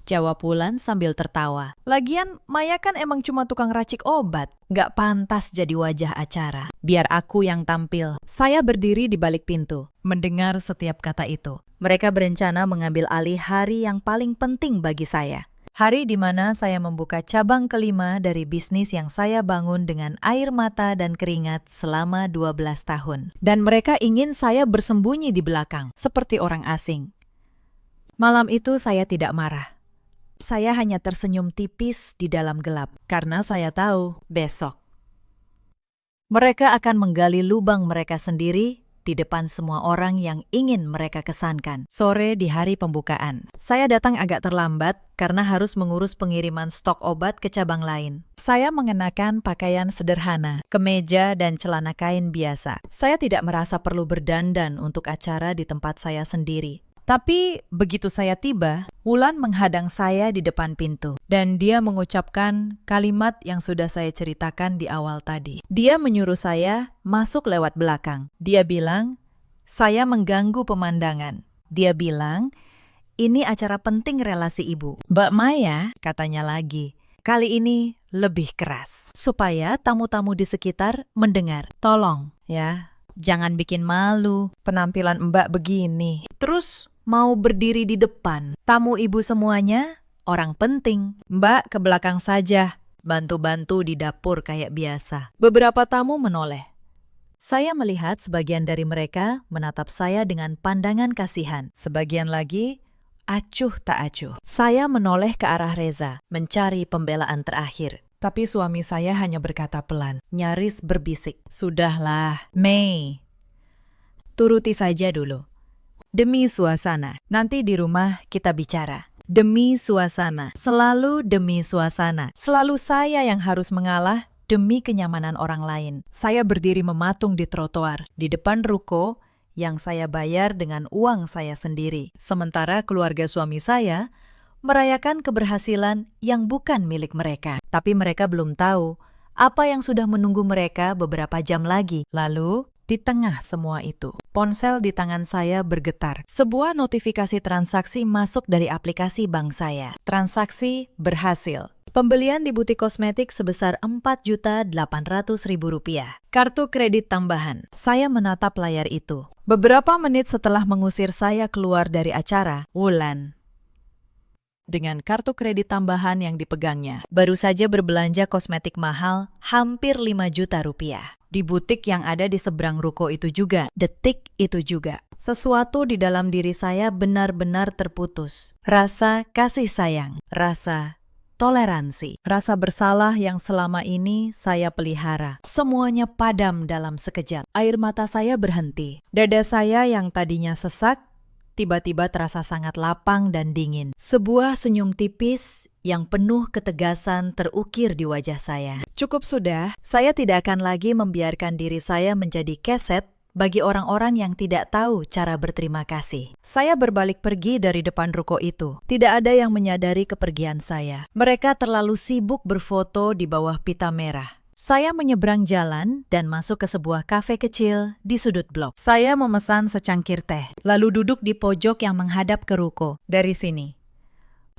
jawab Wulan sambil tertawa. Lagian Maya kan emang cuma tukang racik obat. Gak pantas jadi wajah acara. Biar aku yang tampil. Saya berdiri di balik pintu, mendengar setiap kata itu. Mereka berencana mengambil alih hari yang paling penting bagi saya. Hari di mana saya membuka cabang kelima dari bisnis yang saya bangun dengan air mata dan keringat selama 12 tahun. Dan mereka ingin saya bersembunyi di belakang, seperti orang asing. Malam itu saya tidak marah. Saya hanya tersenyum tipis di dalam gelap, karena saya tahu besok mereka akan menggali lubang mereka sendiri di depan semua orang yang ingin mereka kesankan. Sore di hari pembukaan, saya datang agak terlambat karena harus mengurus pengiriman stok obat ke cabang lain. Saya mengenakan pakaian sederhana, kemeja dan celana kain biasa. Saya tidak merasa perlu berdandan untuk acara di tempat saya sendiri. Tapi begitu saya tiba, Wulan menghadang saya di depan pintu. Dan dia mengucapkan kalimat yang sudah saya ceritakan di awal tadi. Dia menyuruh saya masuk lewat belakang. Dia bilang, saya mengganggu pemandangan. Dia bilang, ini acara penting relasi ibu. Mbak Maya, katanya lagi, kali ini lebih keras. Supaya tamu-tamu di sekitar mendengar. Tolong, ya, jangan bikin malu penampilan Mbak begini. Terus mau berdiri di depan. Tamu ibu semuanya, orang penting. Mbak ke belakang saja, bantu-bantu di dapur kayak biasa. Beberapa tamu menoleh. Saya melihat sebagian dari mereka menatap saya dengan pandangan kasihan. Sebagian lagi, acuh tak acuh. Saya menoleh ke arah Reza, mencari pembelaan terakhir. Tapi suami saya hanya berkata pelan, nyaris berbisik. Sudahlah, Mei. Turuti saja dulu. Demi suasana, nanti di rumah kita bicara. Demi suasana, selalu demi suasana. Selalu saya yang harus mengalah demi kenyamanan orang lain. Saya berdiri mematung di trotoar, di depan ruko yang saya bayar dengan uang saya sendiri. Sementara keluarga suami saya merayakan keberhasilan yang bukan milik mereka. Tapi mereka belum tahu apa yang sudah menunggu mereka beberapa jam lagi. Lalu, di tengah semua itu, ponsel di tangan saya bergetar. Sebuah notifikasi transaksi masuk dari aplikasi bank saya. Transaksi berhasil. Pembelian di butik kosmetik sebesar Rp4.800.000. Kartu kredit tambahan. Saya menatap layar itu. Beberapa menit setelah mengusir saya keluar dari acara, Wulan dengan kartu kredit tambahan yang dipegangnya, baru saja berbelanja kosmetik mahal hampir 5 juta rupiah. Di butik yang ada di seberang ruko itu juga, detik itu juga. Sesuatu di dalam diri saya benar-benar terputus. Rasa kasih sayang, rasa toleransi, rasa bersalah yang selama ini saya pelihara. Semuanya padam dalam sekejap. Air mata saya berhenti. Dada saya yang tadinya sesak, tiba-tiba terasa sangat lapang dan dingin. Sebuah senyum tipis yang penuh ketegasan terukir di wajah saya. Cukup sudah, saya tidak akan lagi membiarkan diri saya menjadi keset bagi orang-orang yang tidak tahu cara berterima kasih. Saya berbalik pergi dari depan ruko itu. Tidak ada yang menyadari kepergian saya. Mereka terlalu sibuk berfoto di bawah pita merah. Saya menyeberang jalan dan masuk ke sebuah kafe kecil di sudut blok. Saya memesan secangkir teh, lalu duduk di pojok yang menghadap ke ruko. Dari sini,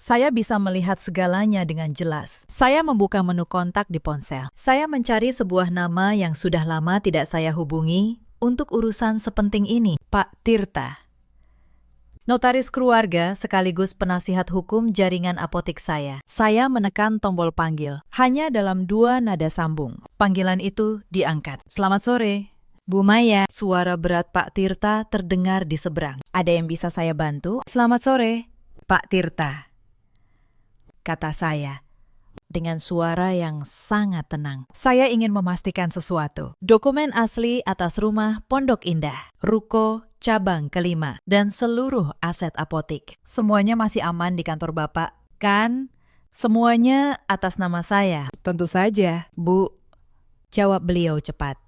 saya bisa melihat segalanya dengan jelas. Saya membuka menu kontak di ponsel. Saya mencari sebuah nama yang sudah lama tidak saya hubungi untuk urusan sepenting ini, Pak Tirta. Notaris keluarga sekaligus penasihat hukum jaringan apotik saya. Saya menekan tombol panggil, hanya dalam 2 nada sambung. Panggilan itu diangkat. Selamat sore, Bu Maya. Suara berat Pak Tirta terdengar di seberang. Ada yang bisa saya bantu? Selamat sore, Pak Tirta, kata saya dengan suara yang sangat tenang. Saya ingin memastikan sesuatu. Dokumen asli atas rumah Pondok Indah, ruko cabang kelima, dan seluruh aset apotik. Semuanya masih aman di kantor Bapak, kan? Semuanya atas nama saya. Tentu saja. Bu, jawab beliau cepat.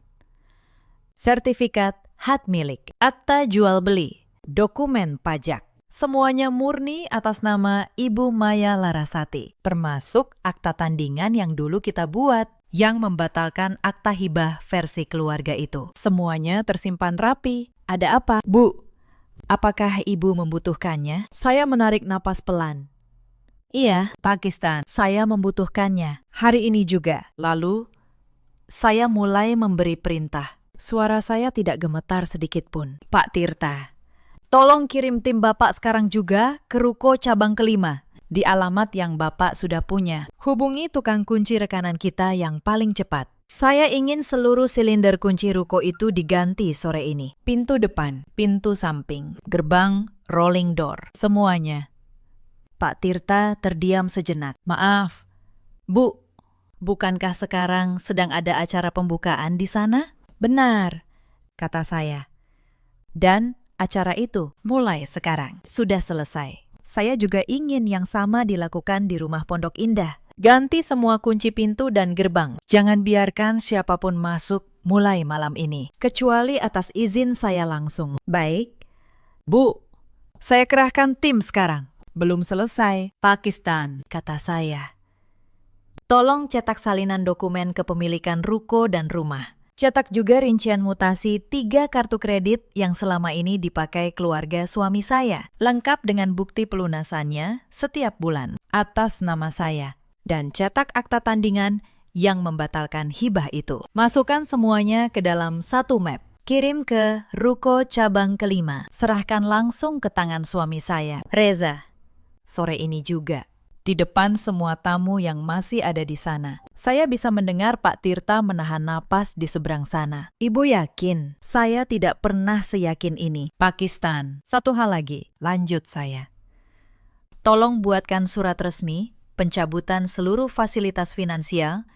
Sertifikat hak milik, akta jual beli, dokumen pajak. Semuanya murni atas nama Ibu Maya Larasati, termasuk akta tandingan yang dulu kita buat, yang membatalkan akta hibah versi keluarga itu. Semuanya tersimpan rapi. Ada apa? Bu, apakah Ibu membutuhkannya? Saya menarik napas pelan. Iya, Pakistan, saya membutuhkannya. Hari ini juga. Lalu, saya mulai memberi perintah. Suara saya tidak gemetar sedikit pun. Pak Tirta, tolong kirim tim Bapak sekarang juga ke ruko cabang kelima di alamat yang Bapak sudah punya. Hubungi tukang kunci rekanan kita yang paling cepat. Saya ingin seluruh silinder kunci ruko itu diganti sore ini. Pintu depan, pintu samping, gerbang, rolling door, semuanya. Pak Tirta terdiam sejenak. Maaf, Bu, bukankah sekarang sedang ada acara pembukaan di sana? Benar, kata saya. Dan acara itu mulai sekarang. Sudah selesai. Saya juga ingin yang sama dilakukan di rumah Pondok Indah. Ganti semua kunci pintu dan gerbang. Jangan biarkan siapapun masuk mulai malam ini, kecuali atas izin saya langsung. Baik. Bu, saya kerahkan tim sekarang. Belum selesai. Pakistan, kata saya. Tolong cetak salinan dokumen kepemilikan ruko dan rumah. Cetak juga rincian mutasi 3 kartu kredit yang selama ini dipakai keluarga suami saya, lengkap dengan bukti pelunasannya setiap bulan atas nama saya. Dan cetak akta tandingan yang membatalkan hibah itu. Masukkan semuanya ke dalam satu map. Kirim ke ruko cabang kelima. Serahkan langsung ke tangan suami saya, Reza. Sore ini juga. Di depan semua tamu yang masih ada di sana. Saya bisa mendengar Pak Tirta menahan napas di seberang sana. Ibu yakin saya tidak pernah seyakin ini. Pakistan, satu hal lagi, lanjut saya. Tolong buatkan surat resmi pencabutan seluruh fasilitas finansial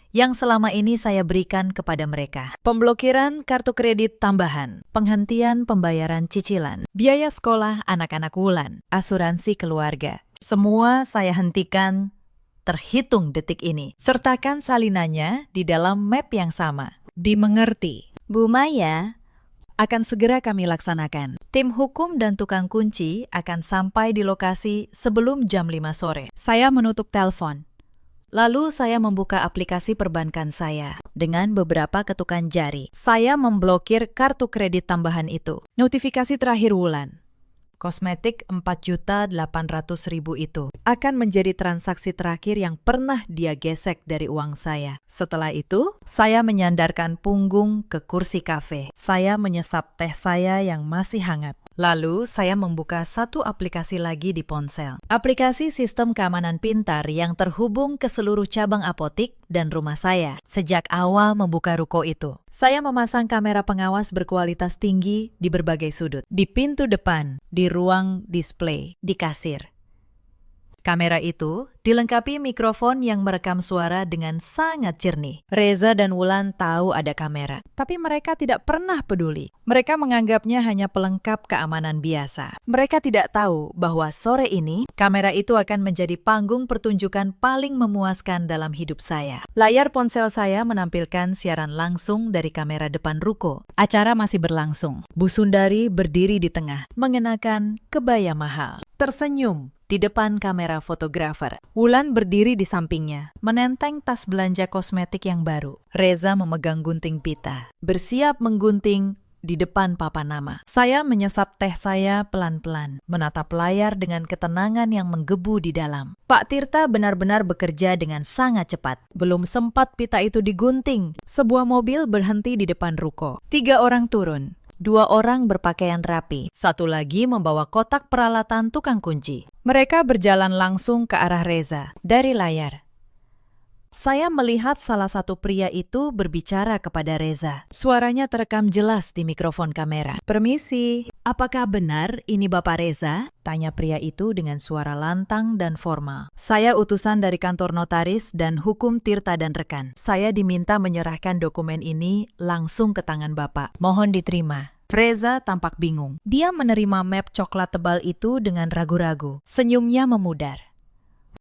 yang selama ini saya berikan kepada mereka. Pemblokiran kartu kredit tambahan, penghentian pembayaran cicilan, biaya sekolah anak-anak Wulan, asuransi keluarga. Semua saya hentikan terhitung detik ini. Sertakan salinannya di dalam map yang sama. Dimengerti. Bu Maya, akan segera kami laksanakan. Tim hukum dan tukang kunci akan sampai di lokasi sebelum jam 5 sore. Saya menutup telepon. Lalu saya membuka aplikasi perbankan saya. Dengan beberapa ketukan jari, saya memblokir kartu kredit tambahan itu. Notifikasi terakhir Wulan. Kosmetik 4.800.000 itu akan menjadi transaksi terakhir yang pernah dia gesek dari uang saya. Setelah itu, saya menyandarkan punggung ke kursi kafe. Saya menyesap teh saya yang masih hangat. Lalu, saya membuka satu aplikasi lagi di ponsel. Aplikasi sistem keamanan pintar yang terhubung ke seluruh cabang apotik dan rumah saya. Sejak awal membuka ruko itu, saya memasang kamera pengawas berkualitas tinggi di berbagai sudut. Di pintu depan, di ruang display, di kasir. Kamera itu dilengkapi mikrofon yang merekam suara dengan sangat jernih. Reza dan Wulan tahu ada kamera, tapi mereka tidak pernah peduli. Mereka menganggapnya hanya pelengkap keamanan biasa. Mereka tidak tahu bahwa sore ini kamera itu akan menjadi panggung pertunjukan paling memuaskan dalam hidup saya. Layar ponsel saya menampilkan siaran langsung dari kamera depan ruko. Acara masih berlangsung. Bu Sundari berdiri di tengah, mengenakan kebaya mahal. Tersenyum di depan kamera fotografer. Wulan berdiri di sampingnya, menenteng tas belanja kosmetik yang baru. Reza memegang gunting pita, bersiap menggunting di depan papan nama. Saya menyesap teh saya pelan-pelan, menatap layar dengan ketenangan yang menggebu di dalam. Pak Tirta benar-benar bekerja dengan sangat cepat. Belum sempat pita itu digunting, sebuah mobil berhenti di depan ruko. 3 orang turun. 2 orang berpakaian rapi, 1 lagi membawa kotak peralatan tukang kunci. Mereka berjalan langsung ke arah Reza dari layar. Saya melihat salah satu pria itu berbicara kepada Reza. Suaranya terekam jelas di mikrofon kamera. Permisi, apakah benar ini Bapak Reza? Tanya pria itu dengan suara lantang dan formal. Saya utusan dari kantor notaris dan hukum Tirta dan rekan. Saya diminta menyerahkan dokumen ini langsung ke tangan Bapak. Mohon diterima. Reza tampak bingung. Dia menerima map coklat tebal itu dengan ragu-ragu. Senyumnya memudar.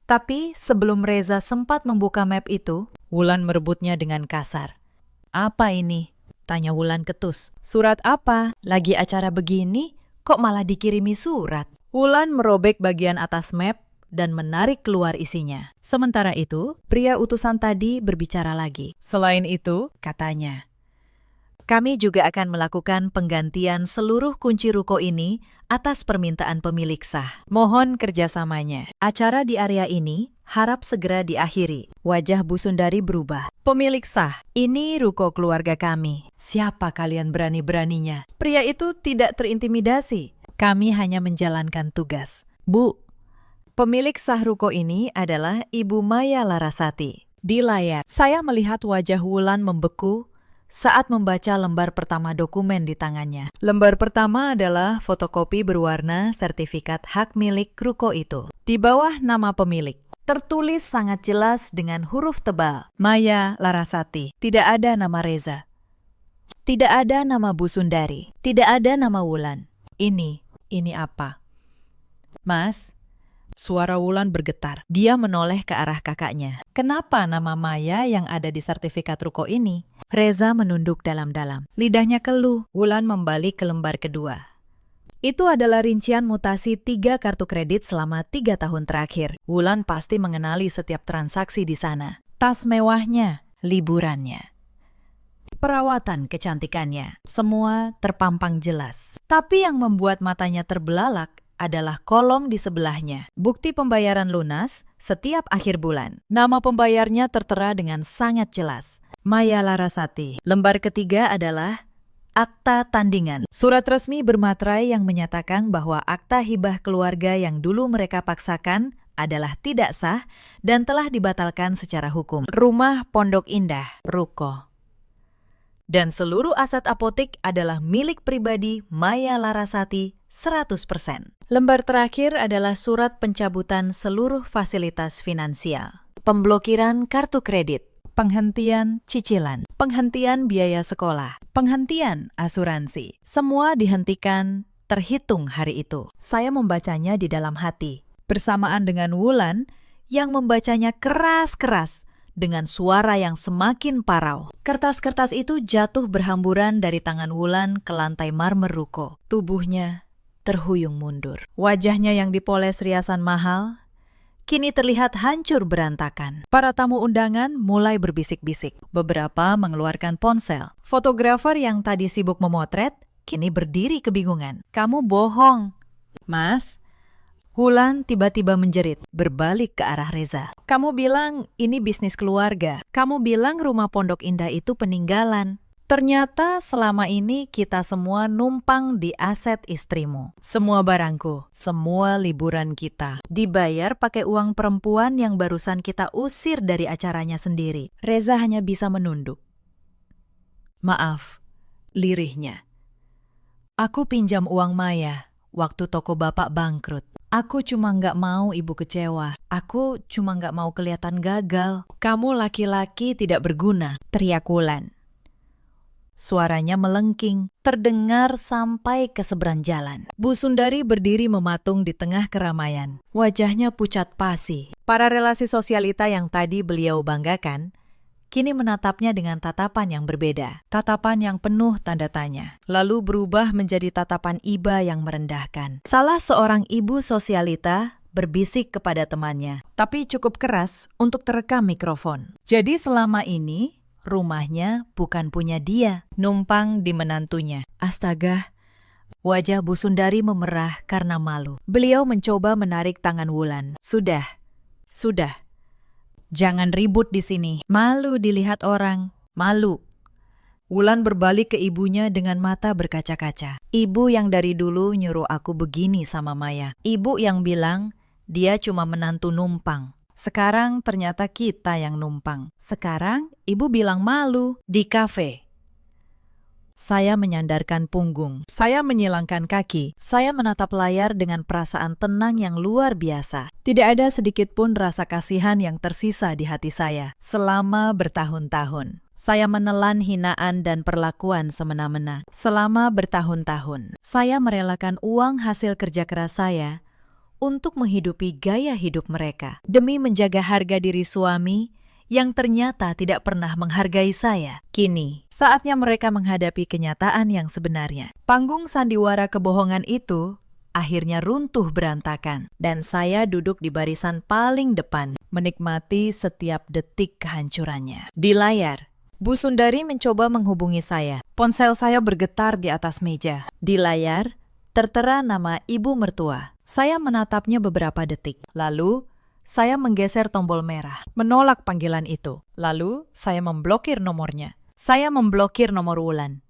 Tapi sebelum Reza sempat membuka map itu, Wulan merebutnya dengan kasar. "Apa ini?" tanya Wulan ketus. "Surat apa? Lagi acara begini, kok malah dikirimi surat?" Wulan merobek bagian atas map dan menarik keluar isinya. Sementara itu, pria utusan tadi berbicara lagi. "Selain itu," katanya, "kami juga akan melakukan penggantian seluruh kunci ruko ini atas permintaan pemilik sah. Mohon kerjasamanya. Acara di area ini harap segera diakhiri." Wajah Bu Sundari berubah. "Pemilik sah, ini ruko keluarga kami. Siapa kalian berani-beraninya?" Pria itu tidak terintimidasi. "Kami hanya menjalankan tugas." "Bu, pemilik sah ruko ini adalah Ibu Maya Larasati." Di layar, saya melihat wajah Wulan membeku saat membaca lembar pertama dokumen di tangannya. Lembar pertama adalah fotokopi berwarna sertifikat hak milik ruko itu. Di bawah nama pemilik, tertulis sangat jelas dengan huruf tebal, Maya Larasati. Tidak ada nama Reza. Tidak ada nama Bu Sundari. Tidak ada nama Wulan. Ini apa? "Mas?" Suara Wulan bergetar. Dia menoleh ke arah kakaknya. "Kenapa nama Maya yang ada di sertifikat ruko ini?" Reza menunduk dalam-dalam. Lidahnya keluh. Wulan membalik ke lembar kedua. "Itu adalah rincian mutasi 3 kartu kredit selama 3 tahun terakhir. Wulan pasti mengenali setiap transaksi di sana. Tas mewahnya, liburannya, perawatan kecantikannya, semua terpampang jelas. Tapi yang membuat matanya terbelalak adalah kolom di sebelahnya. Bukti pembayaran lunas setiap akhir bulan. Nama pembayarnya tertera dengan sangat jelas. Maya Larasati. Lembar ketiga adalah akta tandingan. Surat resmi bermaterai yang menyatakan bahwa akta hibah keluarga yang dulu mereka paksakan adalah tidak sah dan telah dibatalkan secara hukum. Rumah Pondok Indah, ruko. Dan seluruh aset apotik adalah milik pribadi Maya Larasati 100%. Lembar terakhir adalah surat pencabutan seluruh fasilitas finansial. Pemblokiran kartu kredit, penghentian cicilan, penghentian biaya sekolah, penghentian asuransi. Semua dihentikan terhitung hari itu. Saya membacanya di dalam hati, bersamaan dengan Wulan yang membacanya keras-keras dengan suara yang semakin parau. Kertas-kertas itu jatuh berhamburan dari tangan Wulan ke lantai marmer ruko. Tubuhnya terhuyung mundur. Wajahnya yang dipoles riasan mahal kini terlihat hancur berantakan. Para tamu undangan mulai berbisik-bisik. Beberapa mengeluarkan ponsel. Fotografer yang tadi sibuk memotret kini berdiri kebingungan. "Kamu bohong." "Mas," Wulan tiba-tiba menjerit, berbalik ke arah Reza. "Kamu bilang ini bisnis keluarga. Kamu bilang rumah Pondok Indah itu peninggalan. Ternyata selama ini kita semua numpang di aset istrimu. Semua barangku, semua liburan kita dibayar pakai uang perempuan yang barusan kita usir dari acaranya sendiri." Reza hanya bisa menunduk. "Maaf," lirihnya. "Aku pinjam uang Maya waktu toko bapak bangkrut. Aku cuma nggak mau ibu kecewa. Aku cuma nggak mau kelihatan gagal." "Kamu laki-laki tidak berguna," teriak Wulan. Suaranya melengking, terdengar sampai ke seberang jalan. Bu Sundari berdiri mematung di tengah keramaian. Wajahnya pucat pasi. Para relasi sosialita yang tadi beliau banggakan, kini menatapnya dengan tatapan yang berbeda. Tatapan yang penuh tanda tanya. Lalu berubah menjadi tatapan iba yang merendahkan. Salah seorang ibu sosialita berbisik kepada temannya, tapi cukup keras untuk terekam mikrofon. Jadi selama ini rumahnya bukan punya dia, numpang di menantunya. Astaga, wajah Bu Sundari memerah karena malu. Beliau mencoba menarik tangan Wulan. Sudah. Jangan ribut di sini. Malu dilihat orang. Malu." Wulan berbalik ke ibunya dengan mata berkaca-kaca. "Ibu yang dari dulu nyuruh aku begini sama Maya. Ibu yang bilang dia cuma menantu numpang. Sekarang ternyata kita yang numpang. Sekarang ibu bilang malu di kafe." Saya menyandarkan punggung. Saya menyilangkan kaki. Saya menatap layar dengan perasaan tenang yang luar biasa. Tidak ada sedikit pun rasa kasihan yang tersisa di hati saya selama bertahun-tahun. Saya menelan hinaan dan perlakuan semena-mena. Selama bertahun-tahun, saya merelakan uang hasil kerja keras saya untuk menghidupi gaya hidup mereka, demi menjaga harga diri suami yang ternyata tidak pernah menghargai saya. Kini, saatnya mereka menghadapi kenyataan yang sebenarnya. Panggung sandiwara kebohongan itu akhirnya runtuh berantakan, dan saya duduk di barisan paling depan, menikmati setiap detik kehancurannya. Di layar, Bu Sundari mencoba menghubungi saya. Ponsel saya bergetar di atas meja. Di layar, tertera nama ibu mertua. Saya menatapnya beberapa detik. Lalu, saya menggeser tombol merah, menolak panggilan itu. Lalu, saya memblokir nomornya. Saya memblokir nomor Wulan.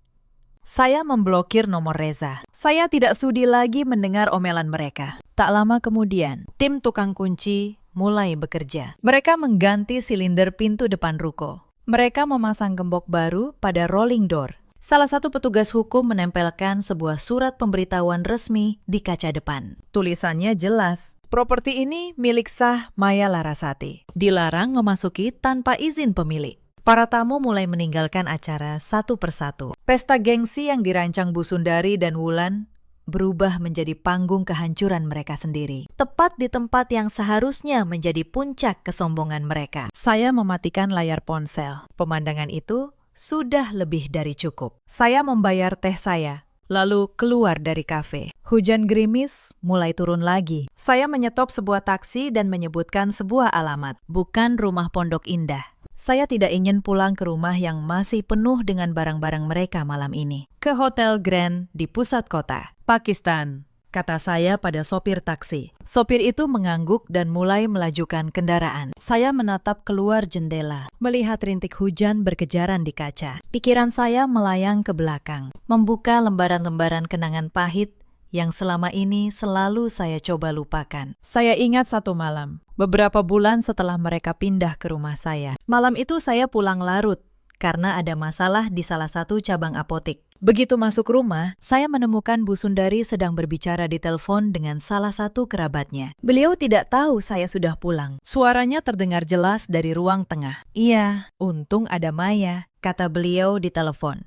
Saya memblokir nomor Reza. Saya tidak sudi lagi mendengar omelan mereka. Tak lama kemudian, tim tukang kunci mulai bekerja. Mereka mengganti silinder pintu depan ruko. Mereka memasang gembok baru pada rolling door. Salah satu petugas hukum menempelkan sebuah surat pemberitahuan resmi di kaca depan. Tulisannya jelas, properti ini milik sah Maya Larasati. Dilarang memasuki tanpa izin pemilik. Para tamu mulai meninggalkan acara satu persatu. Pesta gengsi yang dirancang Bu Sundari dan Wulan berubah menjadi panggung kehancuran mereka sendiri. Tepat di tempat yang seharusnya menjadi puncak kesombongan mereka. Saya mematikan layar ponsel. Pemandangan itu sudah lebih dari cukup. Saya membayar teh saya, lalu keluar dari kafe. Hujan gerimis mulai turun lagi. Saya menyetop sebuah taksi dan menyebutkan sebuah alamat, bukan Rumah Pondok Indah. Saya tidak ingin pulang ke rumah yang masih penuh dengan barang-barang mereka malam ini. Ke Hotel Grand di pusat kota, Pakistan, kata saya pada sopir taksi. Sopir itu mengangguk dan mulai melajukan kendaraan. Saya menatap keluar jendela, melihat rintik hujan berkejaran di kaca. Pikiran saya melayang ke belakang, membuka lembaran-lembaran kenangan pahit yang selama ini selalu saya coba lupakan. Saya ingat satu malam, beberapa bulan setelah mereka pindah ke rumah saya. Malam itu saya pulang larut karena ada masalah di salah satu cabang apotek. Begitu masuk rumah, saya menemukan Bu Sundari sedang berbicara di telepon dengan salah satu kerabatnya. Beliau tidak tahu saya sudah pulang. Suaranya terdengar jelas dari ruang tengah. "Iya, untung ada Maya," kata beliau di telepon.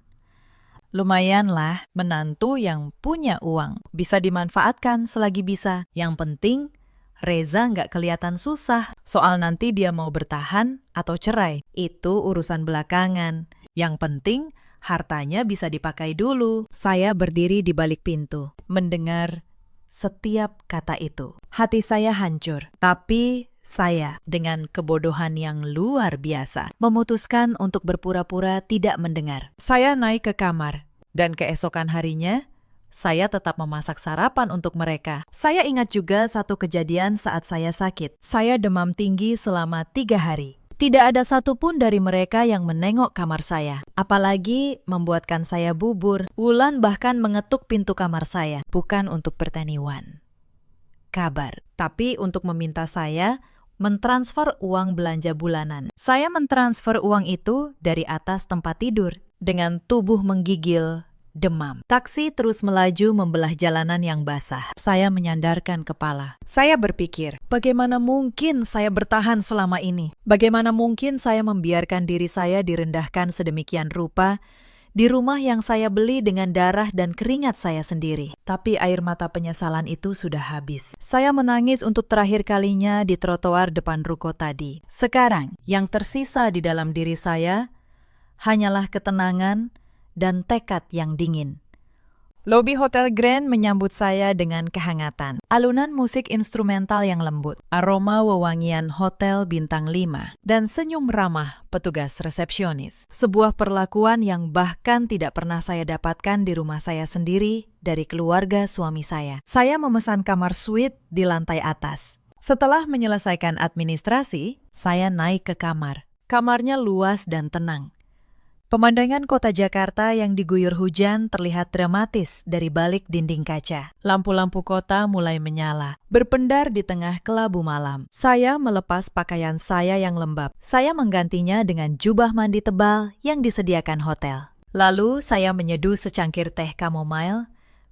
"Lumayanlah, menantu yang punya uang. Bisa dimanfaatkan selagi bisa. Yang penting, Reza nggak kelihatan susah. Soal nanti dia mau bertahan atau cerai, itu urusan belakangan. Yang penting, hartanya bisa dipakai dulu." Saya berdiri di balik pintu, mendengar setiap kata itu. Hati saya hancur, tapi saya, dengan kebodohan yang luar biasa, memutuskan untuk berpura-pura tidak mendengar. Saya naik ke kamar, dan keesokan harinya, saya tetap memasak sarapan untuk mereka. Saya ingat juga satu kejadian saat saya sakit. Saya demam tinggi selama 3 hari. Tidak ada satupun dari mereka yang menengok kamar saya, apalagi membuatkan saya bubur. Wulan bahkan mengetuk pintu kamar saya, bukan untuk pertaniwan kabar, tapi untuk meminta saya mentransfer uang belanja bulanan. Saya mentransfer uang itu dari atas tempat tidur dengan tubuh menggigil demam. Taksi terus melaju membelah jalanan yang basah. Saya menyandarkan kepala. Saya berpikir, bagaimana mungkin saya bertahan selama ini? Bagaimana mungkin saya membiarkan diri saya direndahkan sedemikian rupa di rumah yang saya beli dengan darah dan keringat saya sendiri? Tapi air mata penyesalan itu sudah habis. Saya menangis untuk terakhir kalinya di trotoar depan ruko tadi. Sekarang, yang tersisa di dalam diri saya hanyalah ketenangan dan tekad yang dingin. Lobi Hotel Grand menyambut saya dengan kehangatan. Alunan musik instrumental yang lembut, aroma wewangian hotel bintang 5, dan senyum ramah petugas resepsionis. Sebuah perlakuan yang bahkan tidak pernah saya dapatkan di rumah saya sendiri dari keluarga suami saya. Saya memesan kamar suite di lantai atas. Setelah menyelesaikan administrasi, saya naik ke kamar. Kamarnya luas dan tenang. Pemandangan kota Jakarta yang diguyur hujan terlihat dramatis dari balik dinding kaca. Lampu-lampu kota mulai menyala, berpendar di tengah kelabu malam. Saya melepas pakaian saya yang lembab. Saya menggantinya dengan jubah mandi tebal yang disediakan hotel. Lalu saya menyeduh secangkir teh chamomile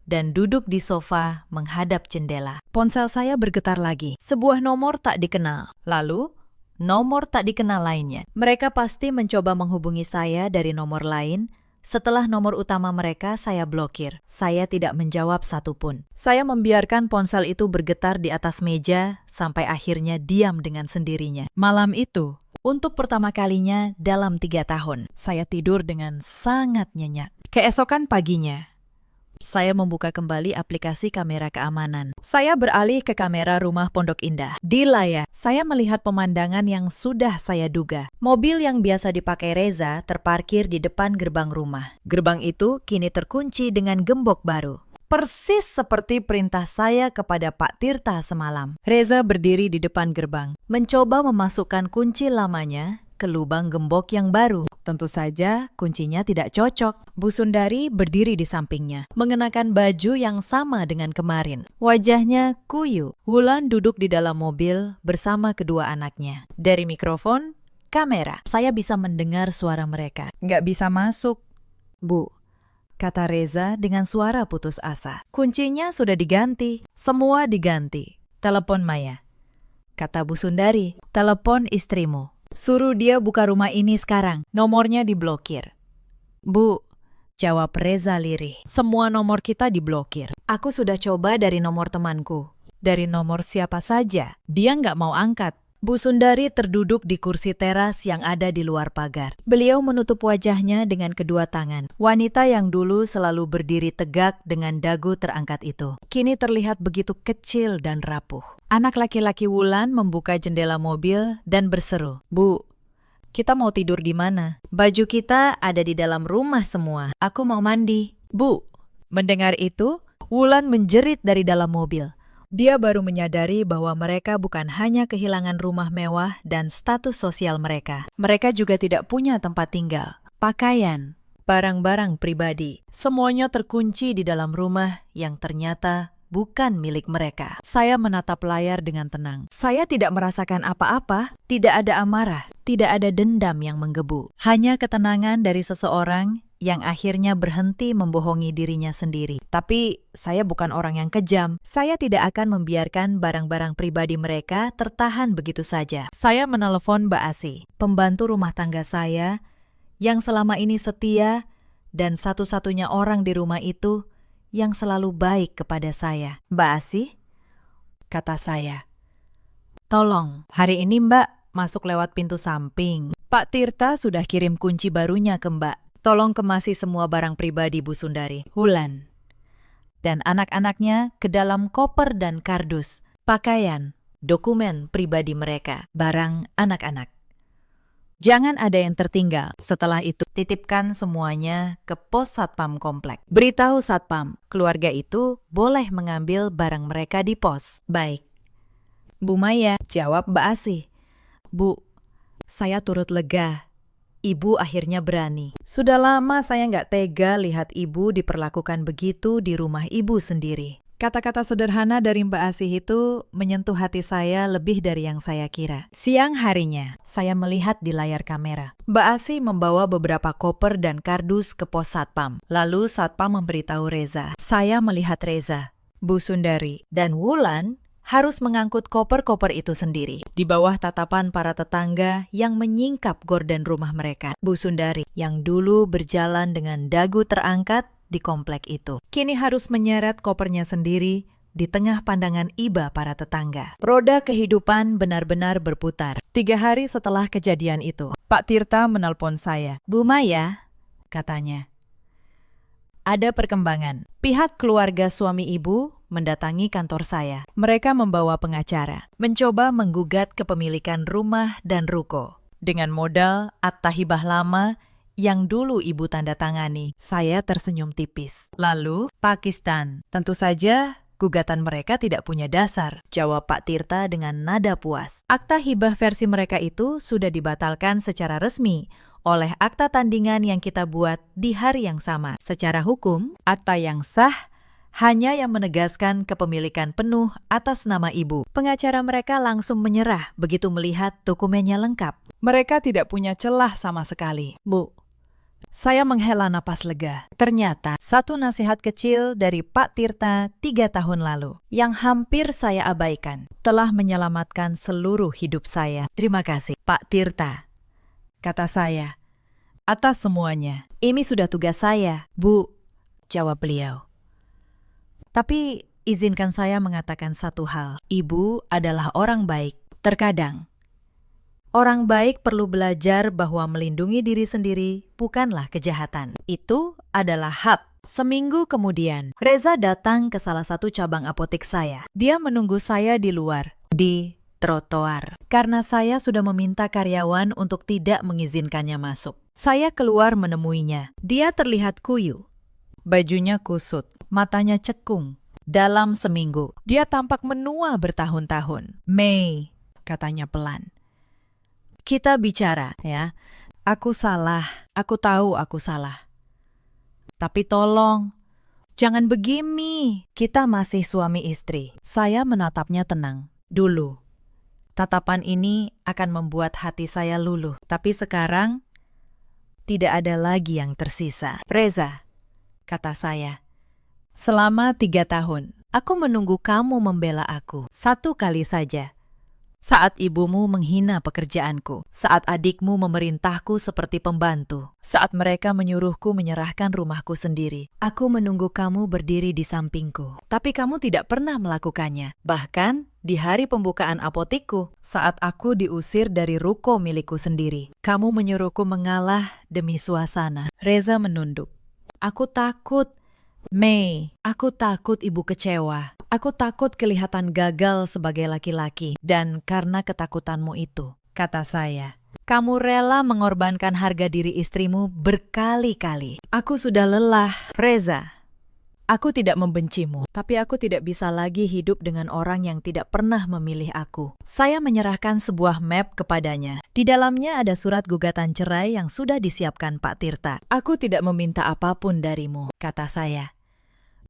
dan duduk di sofa menghadap jendela. Ponsel saya bergetar lagi. Sebuah nomor tak dikenal. Lalu, nomor tak dikenal lainnya. Mereka pasti mencoba menghubungi saya dari nomor lain. Setelah nomor utama mereka saya blokir. Saya tidak menjawab satupun. Saya membiarkan ponsel itu bergetar di atas meja sampai akhirnya diam dengan sendirinya. Malam itu, untuk pertama kalinya dalam 3 tahun, saya tidur dengan sangat nyenyak. Keesokan paginya, saya membuka kembali aplikasi kamera keamanan. Saya beralih ke kamera rumah Pondok Indah. Di layar, saya melihat pemandangan yang sudah saya duga. Mobil yang biasa dipakai Reza terparkir di depan gerbang rumah. Gerbang itu kini terkunci dengan gembok baru. Persis seperti perintah saya kepada Pak Tirta semalam. Reza berdiri di depan gerbang, mencoba memasukkan kunci lamanya ke lubang gembok yang baru. Tentu saja kuncinya tidak cocok. Bu Sundari berdiri di sampingnya, mengenakan baju yang sama dengan kemarin. Wajahnya kuyu. Wulan duduk di dalam mobil bersama kedua anaknya. Dari mikrofon, kamera, saya bisa mendengar suara mereka. Nggak bisa masuk. Bu, kata Reza dengan suara putus asa. Kuncinya sudah diganti. Semua diganti. Telepon Maya, kata Bu Sundari. Telepon istrimu. Suruh dia buka rumah ini sekarang. Nomornya diblokir. Bu, jawab Reza lirih. Semua nomor kita diblokir. Aku sudah coba dari nomor temanku. Dari nomor siapa saja. Dia nggak mau angkat. Bu Sundari terduduk di kursi teras yang ada di luar pagar. Beliau menutup wajahnya dengan kedua tangan. Wanita yang dulu selalu berdiri tegak dengan dagu terangkat itu, kini terlihat begitu kecil dan rapuh. Anak laki-laki Wulan membuka jendela mobil dan berseru, "Bu, kita mau tidur di mana? Baju kita ada di dalam rumah semua. Aku mau mandi." "Bu." Mendengar itu, Wulan menjerit dari dalam mobil. Dia baru menyadari bahwa mereka bukan hanya kehilangan rumah mewah dan status sosial mereka. Mereka juga tidak punya tempat tinggal, pakaian, barang-barang pribadi. Semuanya terkunci di dalam rumah yang ternyata bukan milik mereka. Saya menatap layar dengan tenang. Saya tidak merasakan apa-apa, tidak ada amarah, tidak ada dendam yang menggebu. Hanya ketenangan dari seseorang yang akhirnya berhenti membohongi dirinya sendiri. Tapi saya bukan orang yang kejam. Saya tidak akan membiarkan barang-barang pribadi mereka tertahan begitu saja. Saya menelepon Mbak Asi, pembantu rumah tangga saya, yang selama ini setia dan satu-satunya orang di rumah itu yang selalu baik kepada saya. "Mbak Asi," kata saya, "tolong, hari ini Mbak masuk lewat pintu samping. Pak Tirta sudah kirim kunci barunya ke Mbak. Tolong kemasi semua barang pribadi Bu Sundari, Wulan, dan anak-anaknya ke dalam koper dan kardus, pakaian, dokumen pribadi mereka, barang anak-anak. Jangan ada yang tertinggal. Setelah itu, titipkan semuanya ke pos Satpam komplek. Beritahu Satpam, keluarga itu boleh mengambil barang mereka di pos." "Baik." "Bu Maya," jawab Mbak Asi. "Bu, saya turut lega. Ibu akhirnya berani. Sudah lama saya nggak tega lihat ibu diperlakukan begitu di rumah ibu sendiri." Kata-kata sederhana dari Mbak Asih itu menyentuh hati saya lebih dari yang saya kira. Siang harinya, saya melihat di layar kamera. Mbak Asih membawa beberapa koper dan kardus ke pos Satpam. Lalu Satpam memberitahu Reza. Saya melihat Reza, Bu Sundari, dan Wulan harus mengangkut koper-koper itu sendiri. Di bawah tatapan para tetangga yang menyingkap gorden rumah mereka. Bu Sundari, yang dulu berjalan dengan dagu terangkat di komplek itu, kini harus menyeret kopernya sendiri di tengah pandangan iba para tetangga. Roda kehidupan benar-benar berputar. 3 hari setelah kejadian itu, Pak Tirta menelpon saya. "Bu Maya," katanya, "ada perkembangan. Pihak keluarga suami ibu mendatangi kantor saya. Mereka membawa pengacara, mencoba menggugat kepemilikan rumah dan ruko dengan modal akta hibah lama yang dulu ibu tanda tangani." Saya tersenyum tipis. "Lalu, Pakistan. Tentu saja gugatan mereka tidak punya dasar," jawab Pak Tirta dengan nada puas. "Akta hibah versi mereka itu sudah dibatalkan secara resmi oleh akta tandingan yang kita buat di hari yang sama. Secara hukum, akta yang sah hanya yang menegaskan kepemilikan penuh atas nama ibu. Pengacara mereka langsung menyerah begitu melihat dokumennya lengkap. Mereka tidak punya celah sama sekali." "Bu, Saya menghela napas lega. Ternyata satu nasihat kecil dari Pak Tirta 3 tahun lalu yang hampir saya abaikan telah menyelamatkan seluruh hidup saya. Terima kasih, Pak Tirta, kata saya, atas semuanya. Ini sudah tugas saya, Bu, jawab beliau. Tapi izinkan saya mengatakan satu hal. Ibu adalah orang baik. Terkadang orang baik perlu belajar bahwa melindungi diri sendiri bukanlah kejahatan. Itu adalah hak. Seminggu kemudian, Reza datang ke salah satu cabang apotek saya. Dia menunggu saya di luar, di trotoar. Karena saya sudah meminta karyawan untuk tidak mengizinkannya masuk. Saya keluar menemuinya. Dia terlihat kuyu. Bajunya kusut, matanya cekung. Dalam seminggu, dia tampak menua bertahun-tahun. Mei, katanya pelan. Kita bicara, ya. Aku salah. Aku tahu aku salah. Tapi tolong, jangan begini. Kita masih suami istri. Saya menatapnya tenang. Dulu, tatapan ini akan membuat hati saya luluh. Tapi sekarang, tidak ada lagi yang tersisa. Reza, kata saya, selama 3 tahun, aku menunggu kamu membela aku. 1 kali saja. Saat ibumu menghina pekerjaanku, saat adikmu memerintahku seperti pembantu, saat mereka menyuruhku menyerahkan rumahku sendiri, aku menunggu kamu berdiri di sampingku. Tapi kamu tidak pernah melakukannya. Bahkan di hari pembukaan apotikku, saat aku diusir dari ruko milikku sendiri, kamu menyuruhku mengalah demi suasana. Reza menunduk. Aku takut. Mei, aku takut ibu kecewa. Aku takut kelihatan gagal sebagai laki-laki. Dan karena ketakutanmu itu, kata saya, kamu rela mengorbankan harga diri istrimu berkali-kali. Aku sudah lelah, Reza. Aku tidak membencimu, tapi aku tidak bisa lagi hidup dengan orang yang tidak pernah memilih aku. Saya menyerahkan sebuah map kepadanya. Di dalamnya ada surat gugatan cerai yang sudah disiapkan Pak Tirta. Aku tidak meminta apapun darimu, kata saya.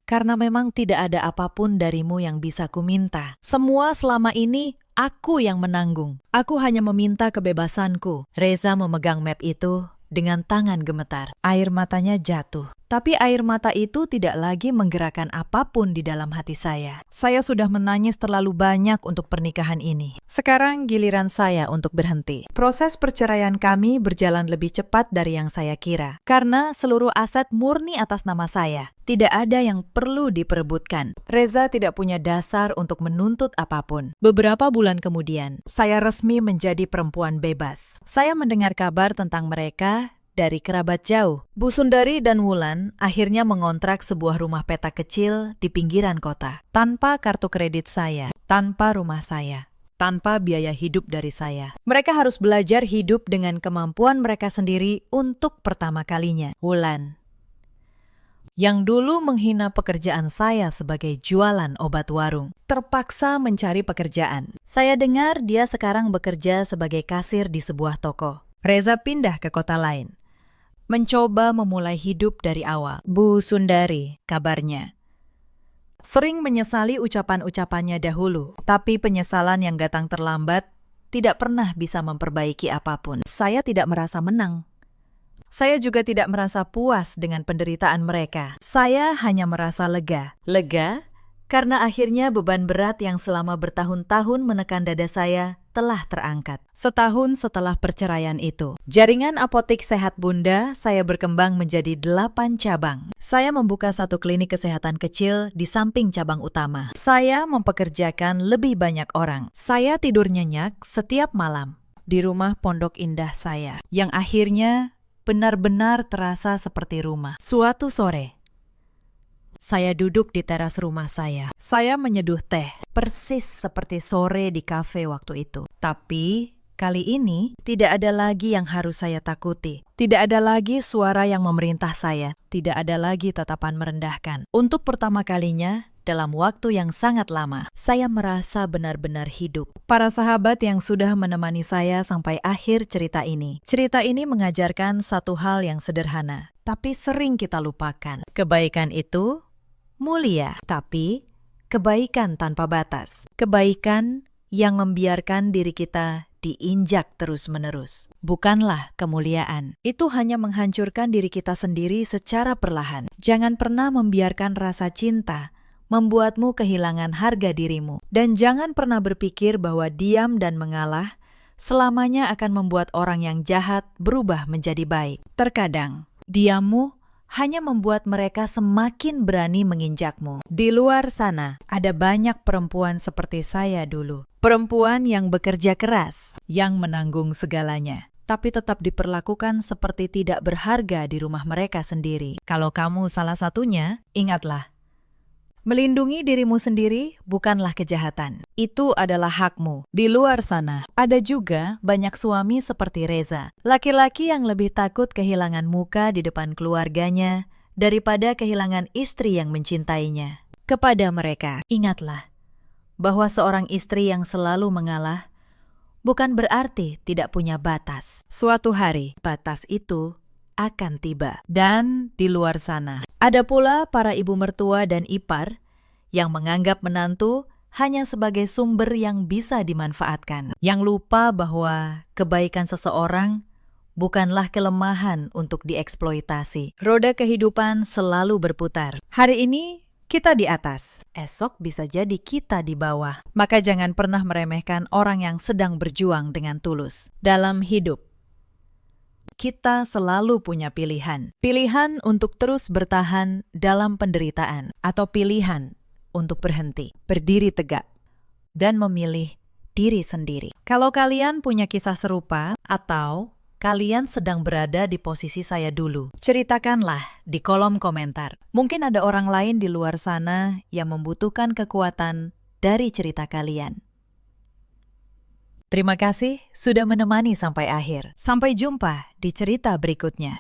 Karena memang tidak ada apapun darimu yang bisa kuminta. Semua selama ini aku yang menanggung. Aku hanya meminta kebebasanku. Reza memegang map itu dengan tangan gemetar. Air matanya jatuh. Tapi air mata itu tidak lagi menggerakkan apapun di dalam hati saya. Saya sudah menangis terlalu banyak untuk pernikahan ini. Sekarang giliran saya untuk berhenti. Proses perceraian kami berjalan lebih cepat dari yang saya kira. Karena seluruh aset murni atas nama saya. Tidak ada yang perlu diperebutkan. Reza tidak punya dasar untuk menuntut apapun. Beberapa bulan kemudian, saya resmi menjadi perempuan bebas. Saya mendengar kabar tentang mereka dari kerabat jauh. Bu Sundari dan Wulan akhirnya mengontrak sebuah rumah petak kecil di pinggiran kota. Tanpa kartu kredit saya, tanpa rumah saya, tanpa biaya hidup dari saya. Mereka harus belajar hidup dengan kemampuan mereka sendiri untuk pertama kalinya. Wulan, yang dulu menghina pekerjaan saya sebagai jualan obat warung, terpaksa mencari pekerjaan. Saya dengar dia sekarang bekerja sebagai kasir di sebuah toko. Reza pindah ke kota lain, mencoba memulai hidup dari awal. Bu Sundari, kabarnya, sering menyesali ucapan-ucapannya dahulu, tapi penyesalan yang datang terlambat tidak pernah bisa memperbaiki apapun. Saya tidak merasa menang. Saya juga tidak merasa puas dengan penderitaan mereka. Saya hanya merasa lega. Lega karena akhirnya beban berat yang selama bertahun-tahun menekan dada saya telah terangkat. Setahun setelah perceraian itu, jaringan apotik sehat Bunda saya berkembang menjadi 8 cabang. Saya membuka satu klinik kesehatan kecil di samping cabang utama. Saya mempekerjakan lebih banyak orang. Saya tidur nyenyak setiap malam di rumah pondok indah saya, yang akhirnya benar-benar terasa seperti rumah. Suatu sore, saya duduk di teras rumah saya. Saya menyeduh teh, persis seperti sore di kafe waktu itu. Tapi kali ini tidak ada lagi yang harus saya takuti. Tidak ada lagi suara yang memerintah saya. Tidak ada lagi tatapan merendahkan. Untuk pertama kalinya dalam waktu yang sangat lama, saya merasa benar-benar hidup. Para sahabat yang sudah menemani saya sampai akhir cerita ini. Cerita ini mengajarkan satu hal yang sederhana, tapi sering kita lupakan. Kebaikan itu mulia, tapi kebaikan tanpa batas. Kebaikan yang membiarkan diri kita diinjak terus-menerus. Bukanlah kemuliaan. Itu hanya menghancurkan diri kita sendiri secara perlahan. Jangan pernah membiarkan rasa cinta membuatmu kehilangan harga dirimu. Dan jangan pernah berpikir bahwa diam dan mengalah selamanya akan membuat orang yang jahat berubah menjadi baik. Terkadang, diammu hanya membuat mereka semakin berani menginjakmu. Di luar sana, ada banyak perempuan seperti saya dulu. Perempuan yang bekerja keras, yang menanggung segalanya, tapi tetap diperlakukan seperti tidak berharga di rumah mereka sendiri. Kalau kamu salah satunya, ingatlah, melindungi dirimu sendiri bukanlah kejahatan. Itu adalah hakmu. Di luar sana, ada juga banyak suami seperti Reza. Laki-laki yang lebih takut kehilangan muka di depan keluarganya daripada kehilangan istri yang mencintainya. Kepada mereka, ingatlah bahwa seorang istri yang selalu mengalah bukan berarti tidak punya batas. Suatu hari, batas itu akan tiba. Dan di luar sana, ada pula para ibu mertua dan ipar yang menganggap menantu hanya sebagai sumber yang bisa dimanfaatkan. Yang lupa bahwa kebaikan seseorang bukanlah kelemahan untuk dieksploitasi. Roda kehidupan selalu berputar. Hari ini kita di atas, esok bisa jadi kita di bawah. Maka jangan pernah meremehkan orang yang sedang berjuang dengan tulus. Dalam hidup, kita selalu punya pilihan. Pilihan untuk terus bertahan dalam penderitaan, atau pilihan untuk berhenti, berdiri tegak, dan memilih diri sendiri. Kalau kalian punya kisah serupa, atau kalian sedang berada di posisi saya dulu, ceritakanlah di kolom komentar. Mungkin ada orang lain di luar sana yang membutuhkan kekuatan dari cerita kalian. Terima kasih sudah menemani sampai akhir. Sampai jumpa di cerita berikutnya.